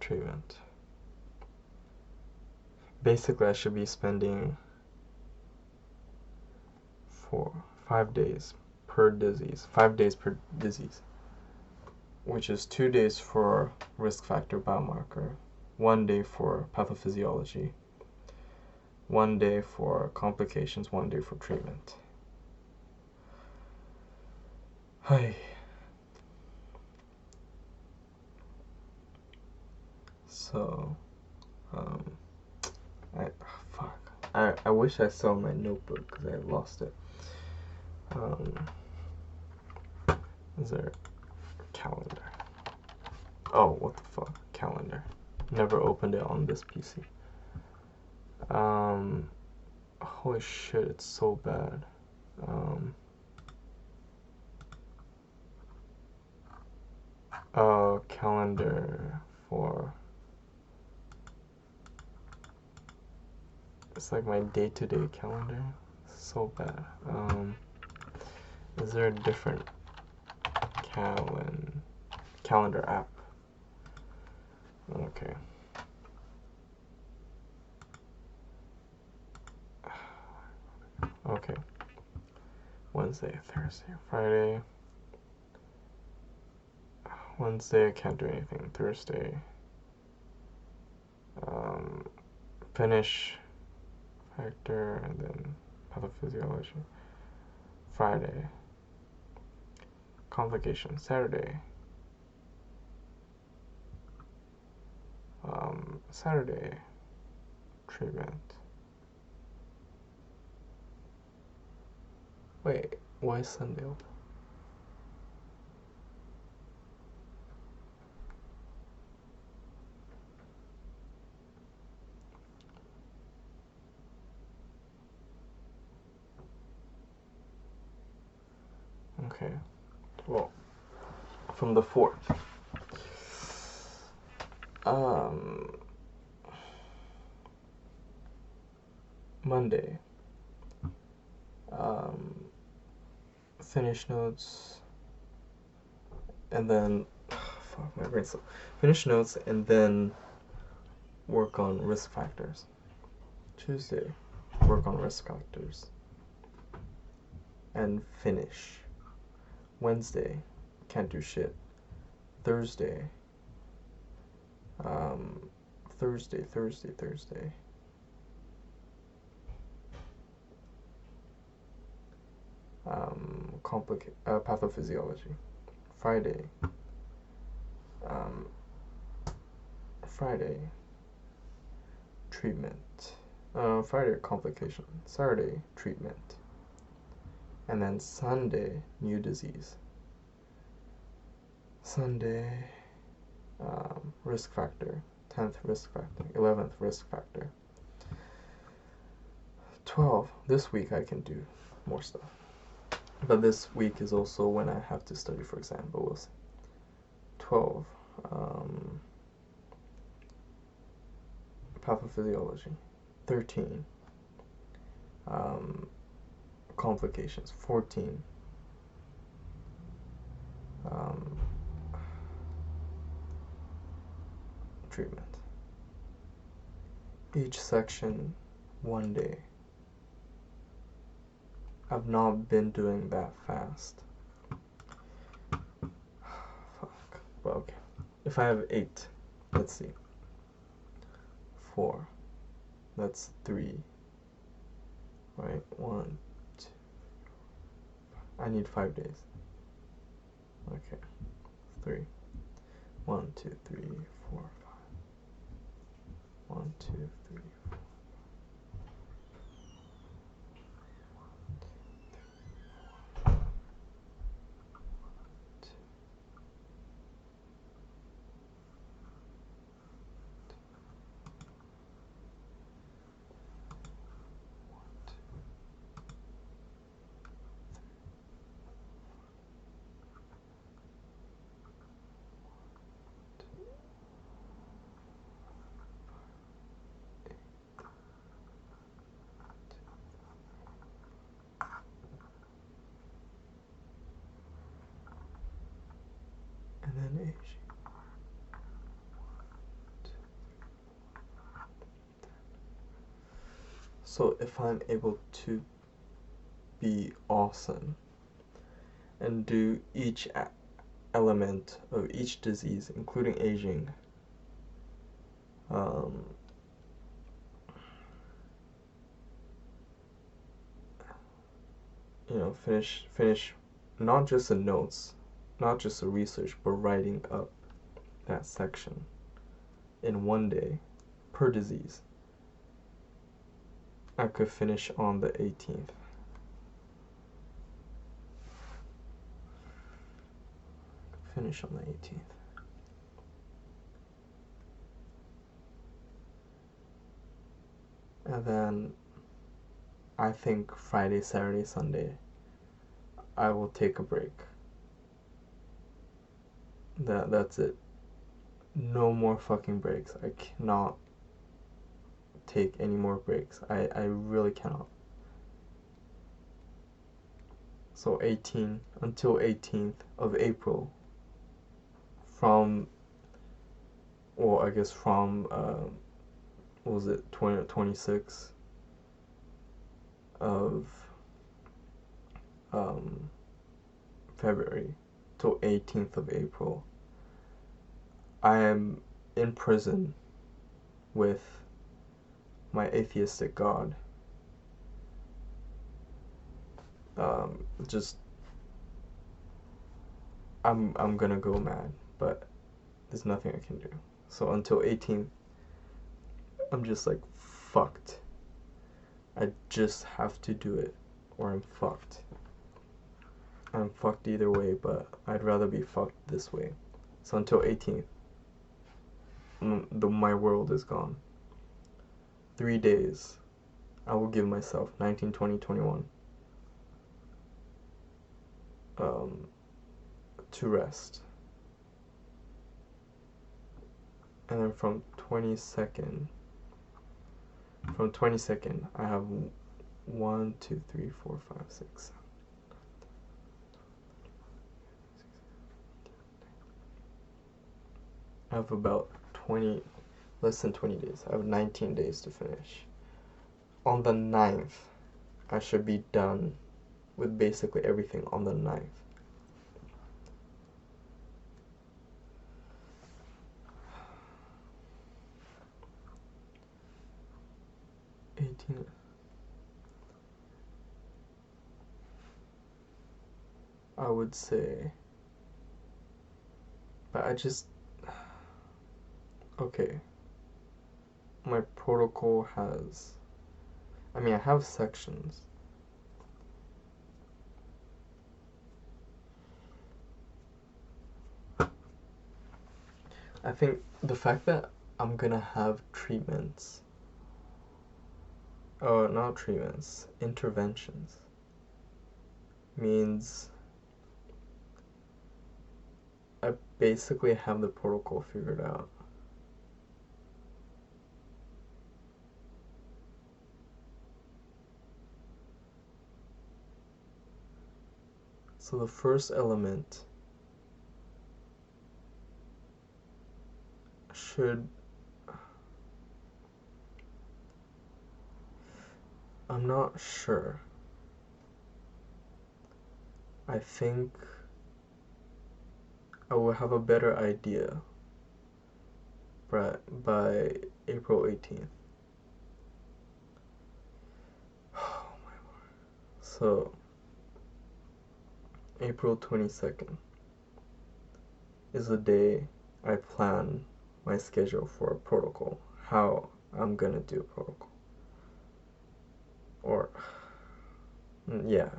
treatment. Basically, I should be spending 5 days per disease, 5 days per disease, which is 2 days for risk factor biomarker, 1 day for pathophysiology, 1 day for complications, 1 day for treatment. Hi. So, I wish I saw my notebook because I lost it. Is there a calendar? Oh, what the fuck? Calendar. Never opened it on this PC. Holy shit, it's so bad. Calendar for... It's like my day-to-day calendar. It's so bad. Is there a different calendar app? Okay. Okay. Wednesday, Thursday, Friday. Wednesday I can't do anything. Thursday. finish factor, and then pathophysiology. Friday, complication. Saturday, Saturday, treatment. Wait, why is Sunday open? Okay, well, from the 4th. Monday, finish notes, and then, fuck, my brain's so, finish notes, and then work on risk factors. Tuesday, work on risk factors, and finish. Wednesday, can't do shit. Thursday, Thursday. Pathophysiology. Friday, treatment. Friday, complication. Saturday, treatment. And then Sunday, new disease. Sunday, risk factor. 10th risk factor. 11th risk factor. 12. This week I can do more stuff. But this week is also when I have to study for exam, but we'll see. 12. Pathophysiology. 13. Complications. 14. Treatment. Each section, one day. I've not been doing that fast. Fuck. Well, okay. If I have 8, let's see. 4. That's 3. Right? 1, 2. I need 5 days. Okay. 3. 1, 2, 3, 4, 5. 1, 2, 3, 4. And then age. So if I'm able to be awesome and do each element of each disease, including aging, finish not just the notes, not just the research, but writing up that section in one day per disease. I could finish on the 18th. Finish on the 18th. And then I think Friday, Saturday, Sunday, I will take a break. That's it. No more fucking breaks. I cannot take any more breaks. I really cannot. So 18 until 18th of April, from, well, I guess from what was it, 26 of February till 18th of April, I am in prison with my atheistic God. Just I'm gonna go mad, but there's nothing I can do. So until 18th, I'm just like fucked. I just have to do it, or I'm fucked. I'm fucked either way, but I'd rather be fucked this way. So until 18th, my world is gone. 3 days, I will give myself 19, 20, 21 to rest. And then from 22nd, I have 1, 2, 3, 4, 5, 6, 7. I have about less than 20 days. I have 19 days to finish. On the 9th, I should be done with basically everything on the 9th. 18. I would say, but okay. My protocol has, I have sections. I think the fact that I'm gonna have treatments, not treatments, interventions, means I basically have the protocol figured out. So the first element should, I'm not sure. I think I will have a better idea by April 18th. Oh my lord. So, April 22nd is the day I plan my schedule for a protocol, how I'm gonna do a protocol. Or, yeah.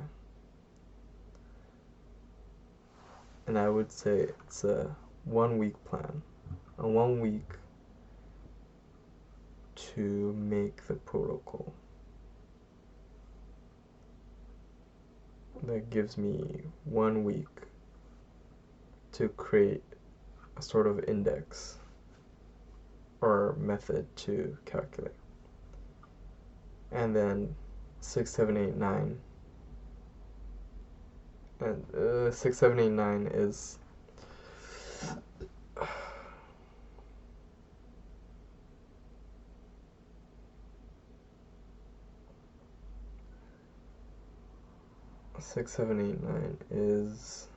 And I would say it's a 1 week plan. A 1 week to make the protocol. That gives me 1 week to create a sort of index or method to calculate. And then 6, 7, 8, 9. And 6, 7, 8, 9 is 6, 7, 8, 9 is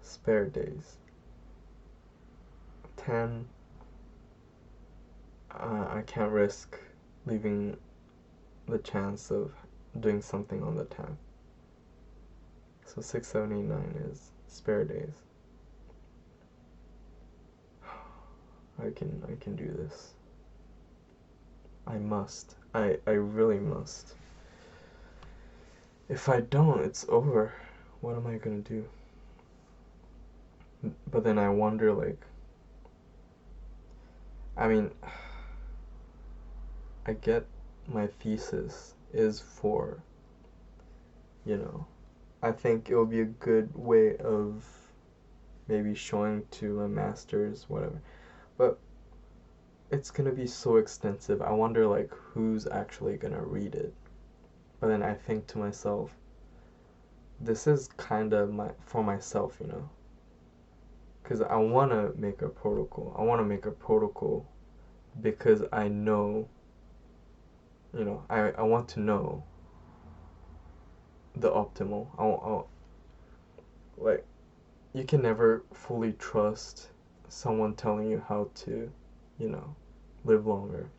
spare days. 10, I can't risk leaving the chance of doing something on the 10th. So 6, 7, 8, 9 is spare days. I can do this. I must. I really must. If I don't, it's over. What am I gonna do? But then I wonder, like, I get my thesis is for, I think it will be a good way of maybe showing to my masters, whatever. But it's gonna be so extensive. I wonder, like, who's actually gonna read it. But then I think to myself, this is kind of for myself, because I want to make a protocol. I want to make a protocol because I know, I want to know the optimal. Like, you can never fully trust someone telling you how to, live longer.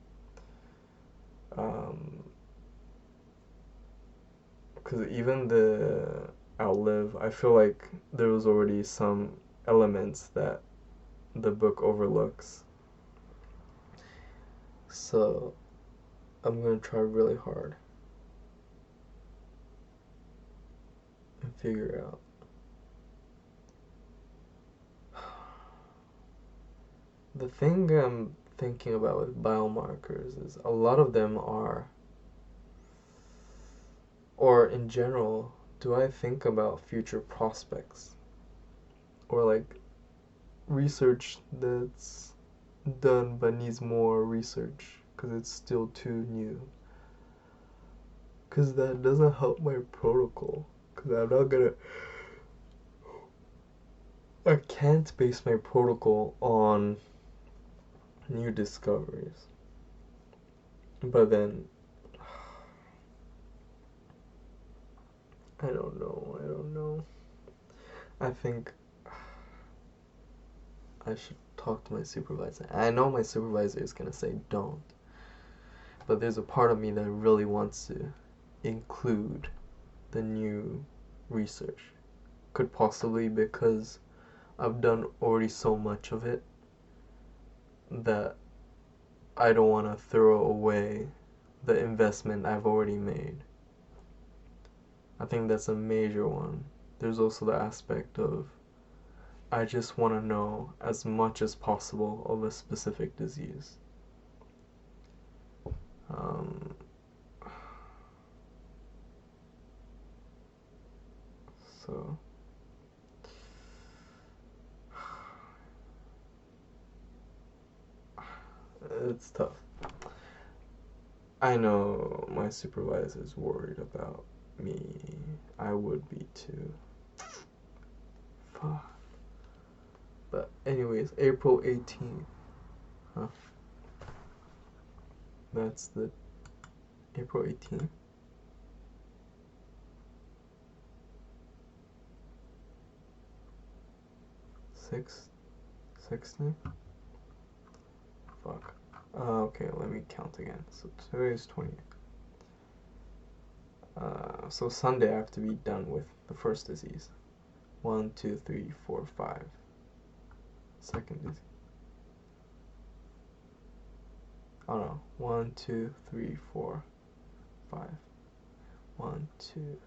Because even the outlive, I feel like there was already some elements that the book overlooks. So I'm gonna try really hard and figure out. The thing I'm thinking about with biomarkers is a lot of them are, or in general, do I think about future prospects? Or like research that's done but needs more research because it's still too new. Because that doesn't help my protocol. Because I can't base my protocol on new discoveries. But then, I don't know. I think I should talk to my supervisor. I know my supervisor is gonna say don't. But there's a part of me that really wants to include the new research. Could possibly because I've done already so much of it that I don't want to throw away the investment I've already made. I think that's a major one. There's also the aspect of I just want to know as much as possible of a specific disease. So it's tough. I know my supervisor's worried about me. I would be too. Fuck. But anyways, April 18th. Huh? That's the April 18th. Sixth? Fuck. Okay, let me count again. So today is 20th. So Sunday I have to be done with the first disease. 1, 2, 3, 4, 5. Second disease. Oh no. 1, 2, 3, 4, 5. 1, 2, 3.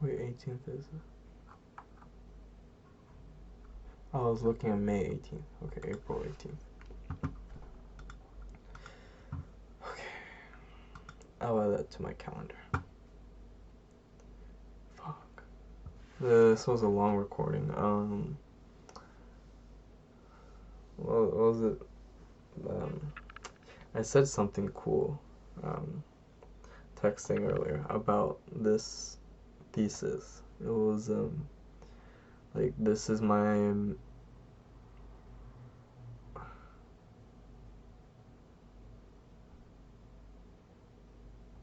Wait, 18th is it? I was looking at May 18th. Okay, April 18th. Okay. I'll add that to my calendar. Fuck. This was a long recording. What was it? I said something cool, texting earlier about this thesis. It was, like, this is my,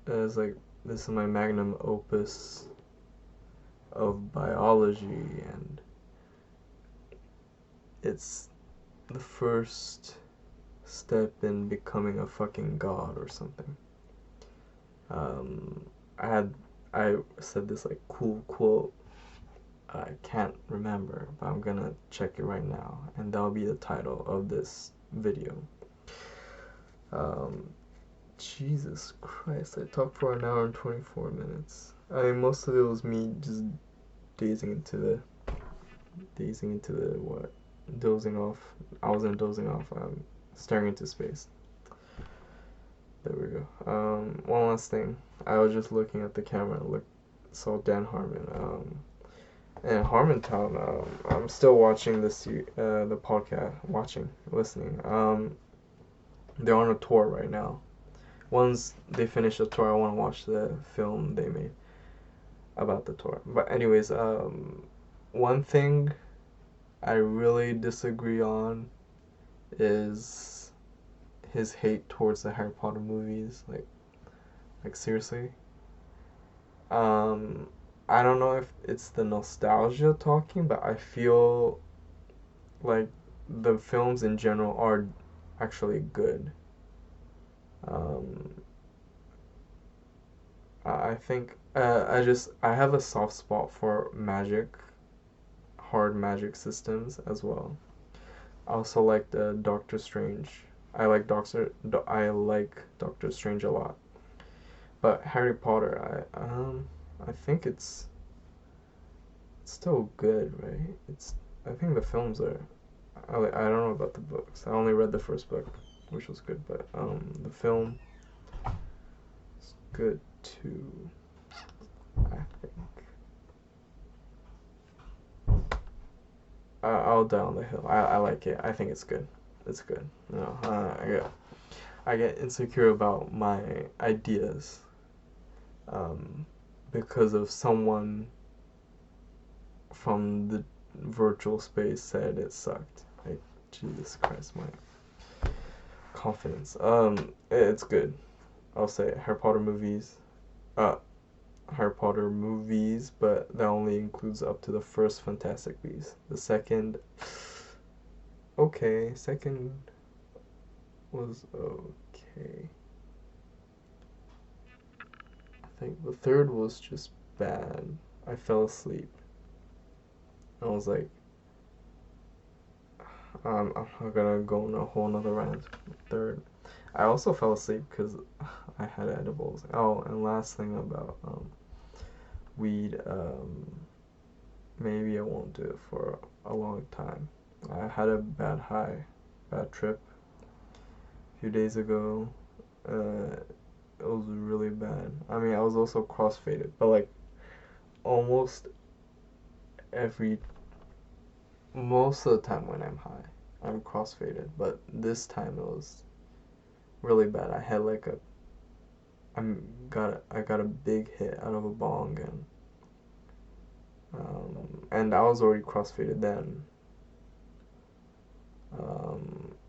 it's like, this is my magnum opus of biology, and it's the first step in becoming a fucking god or something. I said this like cool quote. I can't remember, but I'm gonna check it right now, and that'll be the title of this video. Jesus Christ, I talked for an hour and 24 minutes. I mean, most of it was me just dozing into the what? Dozing off. I wasn't dozing off. I'm staring into space. There we go. One last thing. I was just looking at the camera and saw Dan Harmon. And Harmontown, I'm still watching the podcast, listening. They're on a tour right now. Once they finish the tour, I want to watch the film they made about the tour. But anyways, one thing I really disagree on is his hate towards the Harry Potter movies. Like seriously. Um, I don't know if it's the nostalgia talking, but I feel like the films in general are actually good. Um, I think I have a soft spot for magic, hard magic systems as well. I also like the Doctor Strange. I like Doctor Strange a lot. But Harry Potter, I think it's still good, right? I think the films are. I don't know about the books. I only read the first book, which was good, but the film is good too. I think. I'll die on the hill. I like it. I think it's good. It's good. I get insecure about my ideas, um, because of someone from the virtual space said it sucked. Like, Jesus Christ, my confidence. It's good. I'll say it. Uh, Harry Potter movies, but that only includes up to the first Fantastic Beasts. The second, okay, second was okay. I think the third was just bad. I fell asleep. I was like, I'm not gonna go on a whole nother rant. Third, I also fell asleep because I had edibles. Oh, and last thing about weed, maybe I won't do it for a long time. I had a bad trip a few days ago. It was really bad. I mean, I was also crossfaded, but like almost every most of the time when I'm high, I'm crossfaded. But this time it was really bad. I had like I got a big hit out of a bong, and I was already crossfaded then.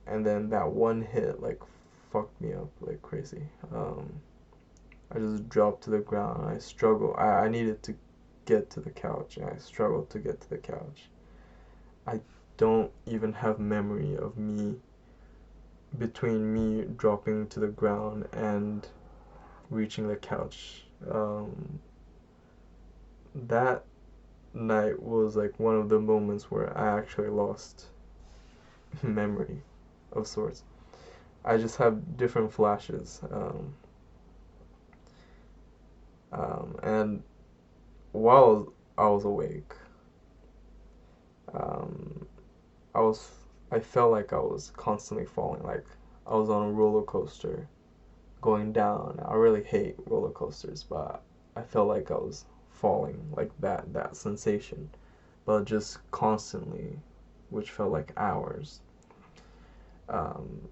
And then that one hit like fucked me up like crazy. I just dropped to the ground. I struggled. I needed to get to the couch, and I struggled to get to the couch. I don't even have memory of between me dropping to the ground and reaching the couch. That night was like one of the moments where I actually lost memory of sorts. I just have different flashes. And while I was awake, um, I was I felt like I was constantly falling, like I was on a roller coaster going down. I really hate roller coasters, but I felt like I was falling, like that sensation, but just constantly, which felt like hours. Um,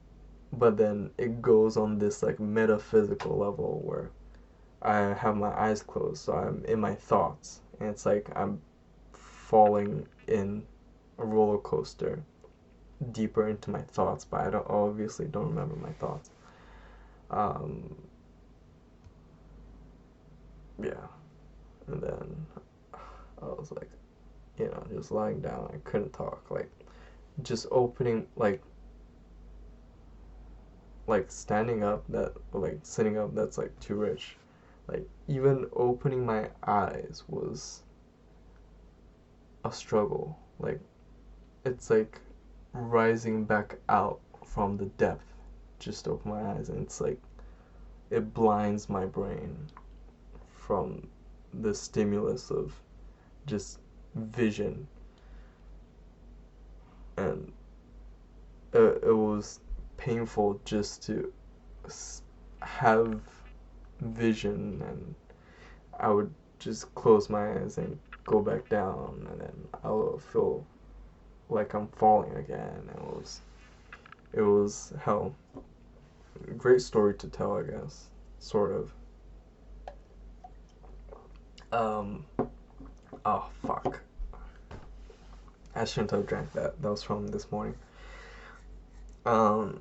but then it goes on this like metaphysical level where I have my eyes closed, so I'm in my thoughts, and it's like I'm falling in a roller coaster deeper into my thoughts, but I don't obviously don't remember my thoughts. Um, yeah, and then I was like, just lying down. I couldn't talk. Like, just opening, like standing up. Like sitting up. That's like too rich. Like even opening my eyes was a struggle. Like it's like rising back out from the depth. Just open my eyes, and it's like it blinds my brain from the stimulus of just vision, and it was painful just to have vision, and I would just close my eyes and go back down, and then I will feel like I'm falling again. It was hell. Great story to tell, I guess, sort of. Oh fuck. I shouldn't have drank that. That was from this morning. 1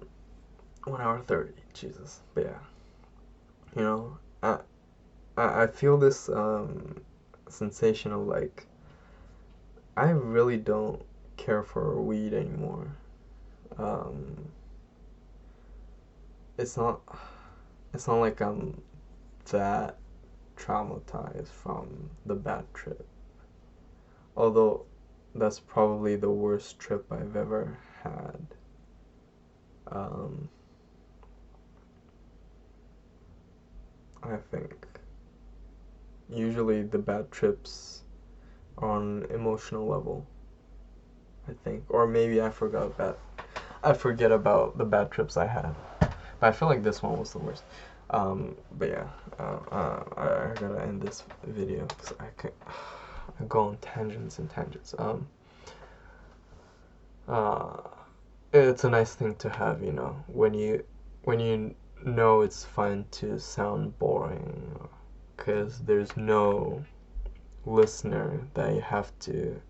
hour 30. Jesus. But yeah. You know, I feel this sensation of like I really don't care for weed anymore. It's not like I'm that traumatized from the bad trip. Although that's probably the worst trip I've ever had. I think usually the bad trips are on emotional level. I think, or maybe I forget about the bad trips I had. But I feel like this one was the worst. But yeah, I gotta end this video because I go on tangents and tangents. It's a nice thing to have, you know, when you know it's fine to sound boring, because there's no listener that you have to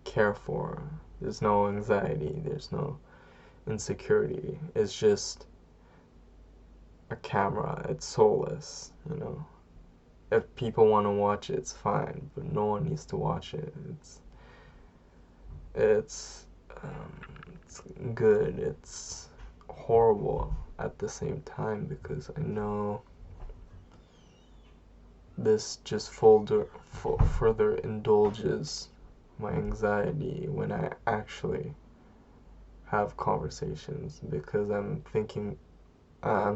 care for. There's no anxiety. There's no insecurity. It's just a camera. It's soulless, you know. If people want to watch it, it's fine, but no one needs to watch it. It's good. It's horrible at the same time because I know this just further indulges my anxiety when I actually have conversations, because I'm thinking I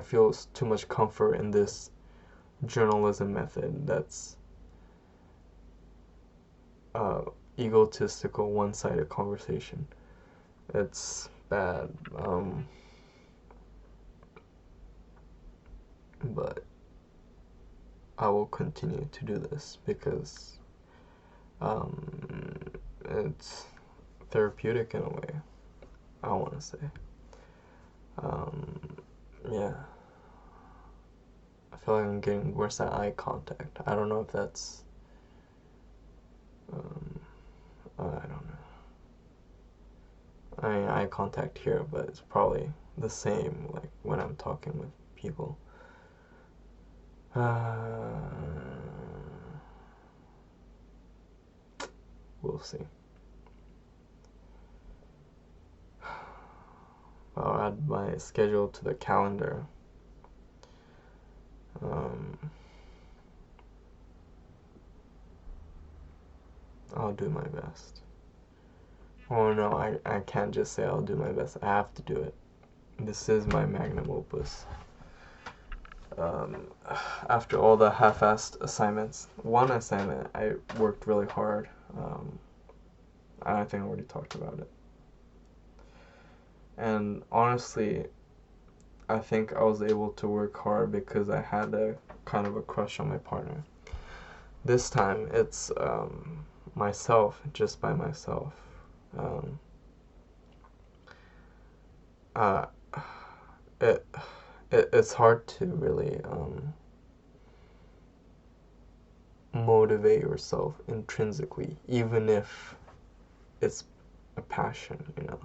feel too much comfort in this journalism method that's egotistical, one-sided conversation. It's bad, but I will continue to do this because it's therapeutic in a way, I want to say. Yeah. I feel like I'm getting worse at eye contact. I don't know if that's I don't know. I mean, eye contact here, but it's probably the same like when I'm talking with people. We'll see. I'll add my schedule to the calendar. I'll do my best. Oh no, I can't just say I'll do my best. I have to do it. This is my magnum opus. After all the half-assed assignments, one assignment I worked really hard. I think I already talked about it. And honestly, I think I was able to work hard because I had a kind of a crush on my partner. This time it's myself, just by myself. It's hard to really motivate yourself intrinsically, even if it's a passion, you know.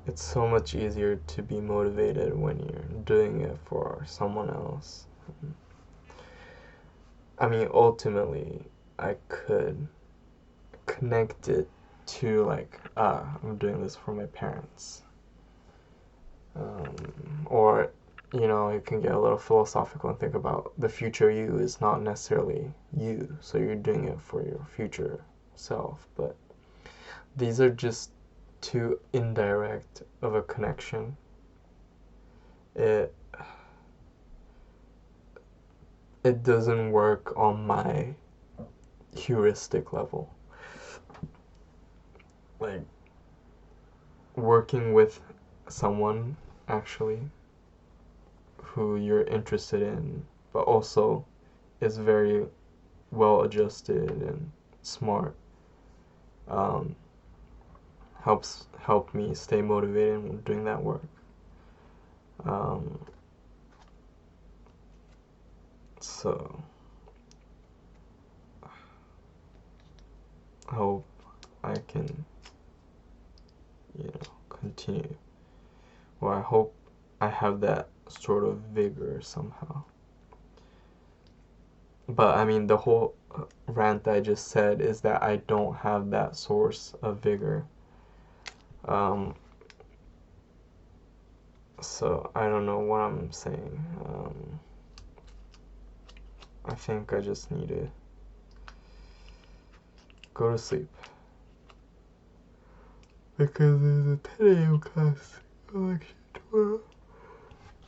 It's so much easier to be motivated when you're doing it for someone else. I mean, ultimately, I could connect it to like, I'm doing this for my parents. Or, you know, you can get a little philosophical and think about the future you is not necessarily you, so you're doing it for your future self. But these are just too indirect of a connection. It doesn't work on my heuristic level. Like, working with someone actually who you're interested in but also is very well adjusted and smart. Um, help me stay motivated when doing that work. Um, so I hope I can, continue. Well, I hope I have that sort of vigor somehow. But I mean, the whole rant I just said is that I don't have that source of vigor. So I don't know what I'm saying. I think I just need to go to sleep. Because there's a 10 a.m. class election tomorrow.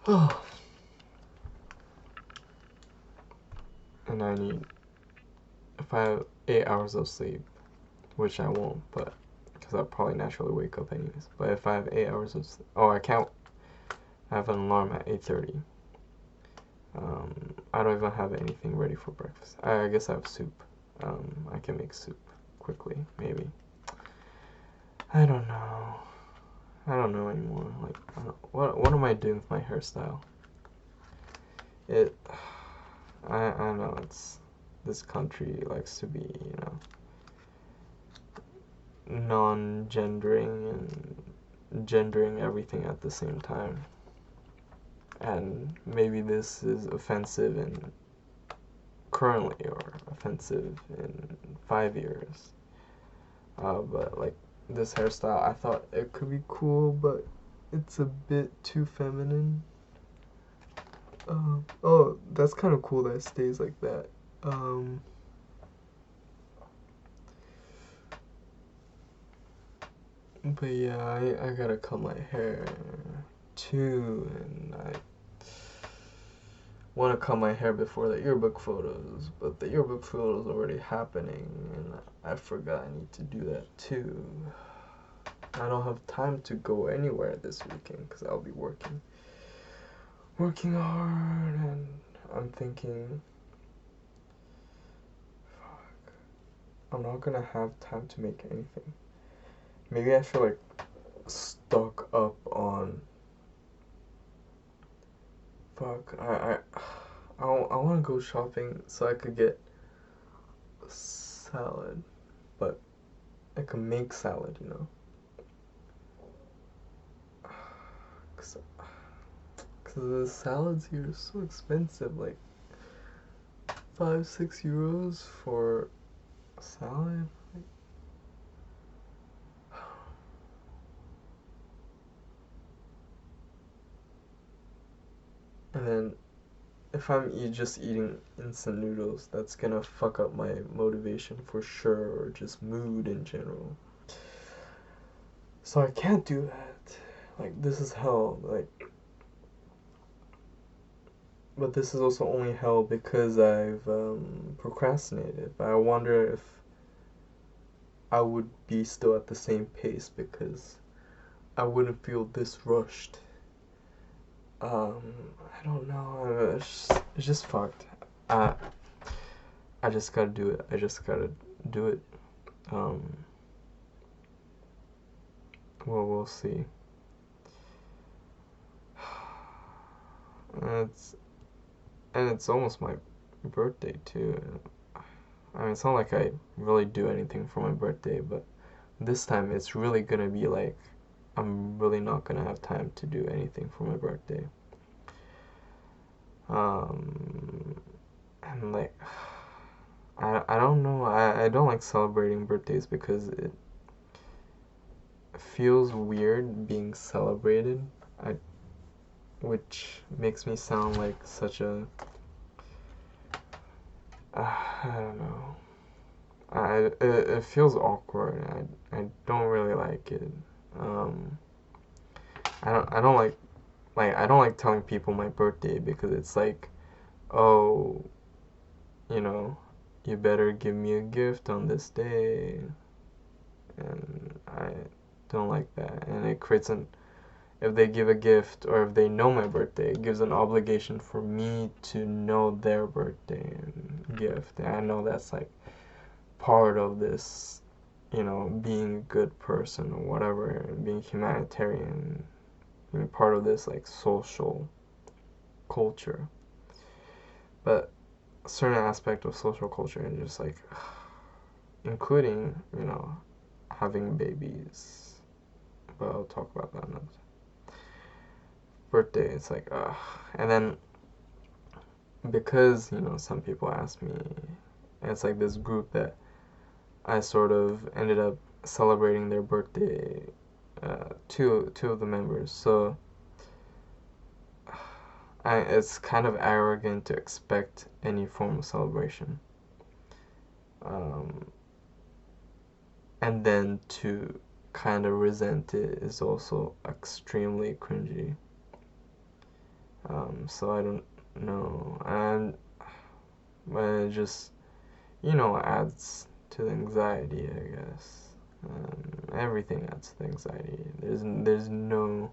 Oh. And I need, if I have 8 hours of sleep, which I won't, but because I'll probably naturally wake up anyways. But if I have 8 hours of sleep, I have an alarm at 8:30. I don't even have anything ready for breakfast. I guess I have soup. I can make soup quickly, maybe. I don't know. I don't know anymore. Like, what am I doing with my hairstyle? I know this country likes to be, non-gendering and gendering everything at the same time. And maybe this is offensive in currently or offensive in 5 years. But like this hairstyle, I thought it could be cool, but it's a bit too feminine. Oh, that's kind of cool that it stays like that. But yeah, I gotta cut my hair too, and I want to cut my hair before the yearbook photos, but the yearbook photos already happening, and I forgot I need to do that too. I don't have time to go anywhere this weekend because I'll be working hard, and I'm thinking, fuck, I'm not gonna have time to make anything. Maybe I should like stock up on. Fuck, I want to go shopping so I could get a salad, but I can make salad, Cause the salads here are so expensive, like 5-6 euros for a salad. And then if I'm just eating instant noodles, that's gonna fuck up my motivation for sure, or just mood in general. So I can't do that. Like, this is hell. Like, but this is also only hell because I've procrastinated. But I wonder if I would be still at the same pace because I wouldn't feel this rushed. I don't know. It's just fucked. I just gotta do it. I just gotta do it. Well, we'll see. And it's almost my birthday too. I mean, it's not like I really do anything for my birthday, but this time it's really gonna be like I'm really not gonna have time to do anything for my birthday. And like, I don't know. I don't like celebrating birthdays because it feels weird being celebrated. Which makes me sound like such a I don't know. It feels awkward. I don't really like it. I don't like I don't like telling people my birthday because it's like, oh, you better give me a gift on this day, and I don't like that, and it creates if they give a gift or if they know my birthday, it gives an obligation for me to know their birthday and gift. And I know that's like part of this, being a good person or whatever, being humanitarian, being part of this like social culture. But a certain aspect of social culture and just like including, having babies. But I'll talk about that another time. Birthday, it's like and then because, some people ask me, and it's like this group that I sort of ended up celebrating their birthday, two of the members. So it's kind of arrogant to expect any form of celebration. And then to kind of resent it is also extremely cringy. So I don't know. But it just, adds to the anxiety, I guess. Everything adds to the anxiety. There's no,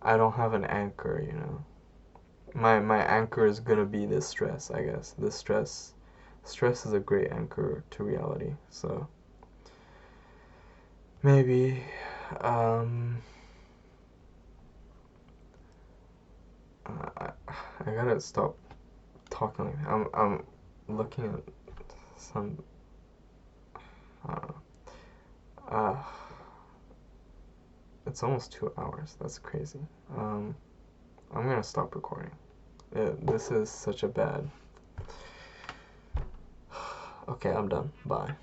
I don't have an anchor, My anchor is gonna be this stress, I guess. This stress is a great anchor to reality. So maybe, I gotta stop talking. I'm looking at some. I don't know. It's almost 2 hours. That's crazy. I'm gonna stop recording. This is such a bad. Okay, I'm done. Bye.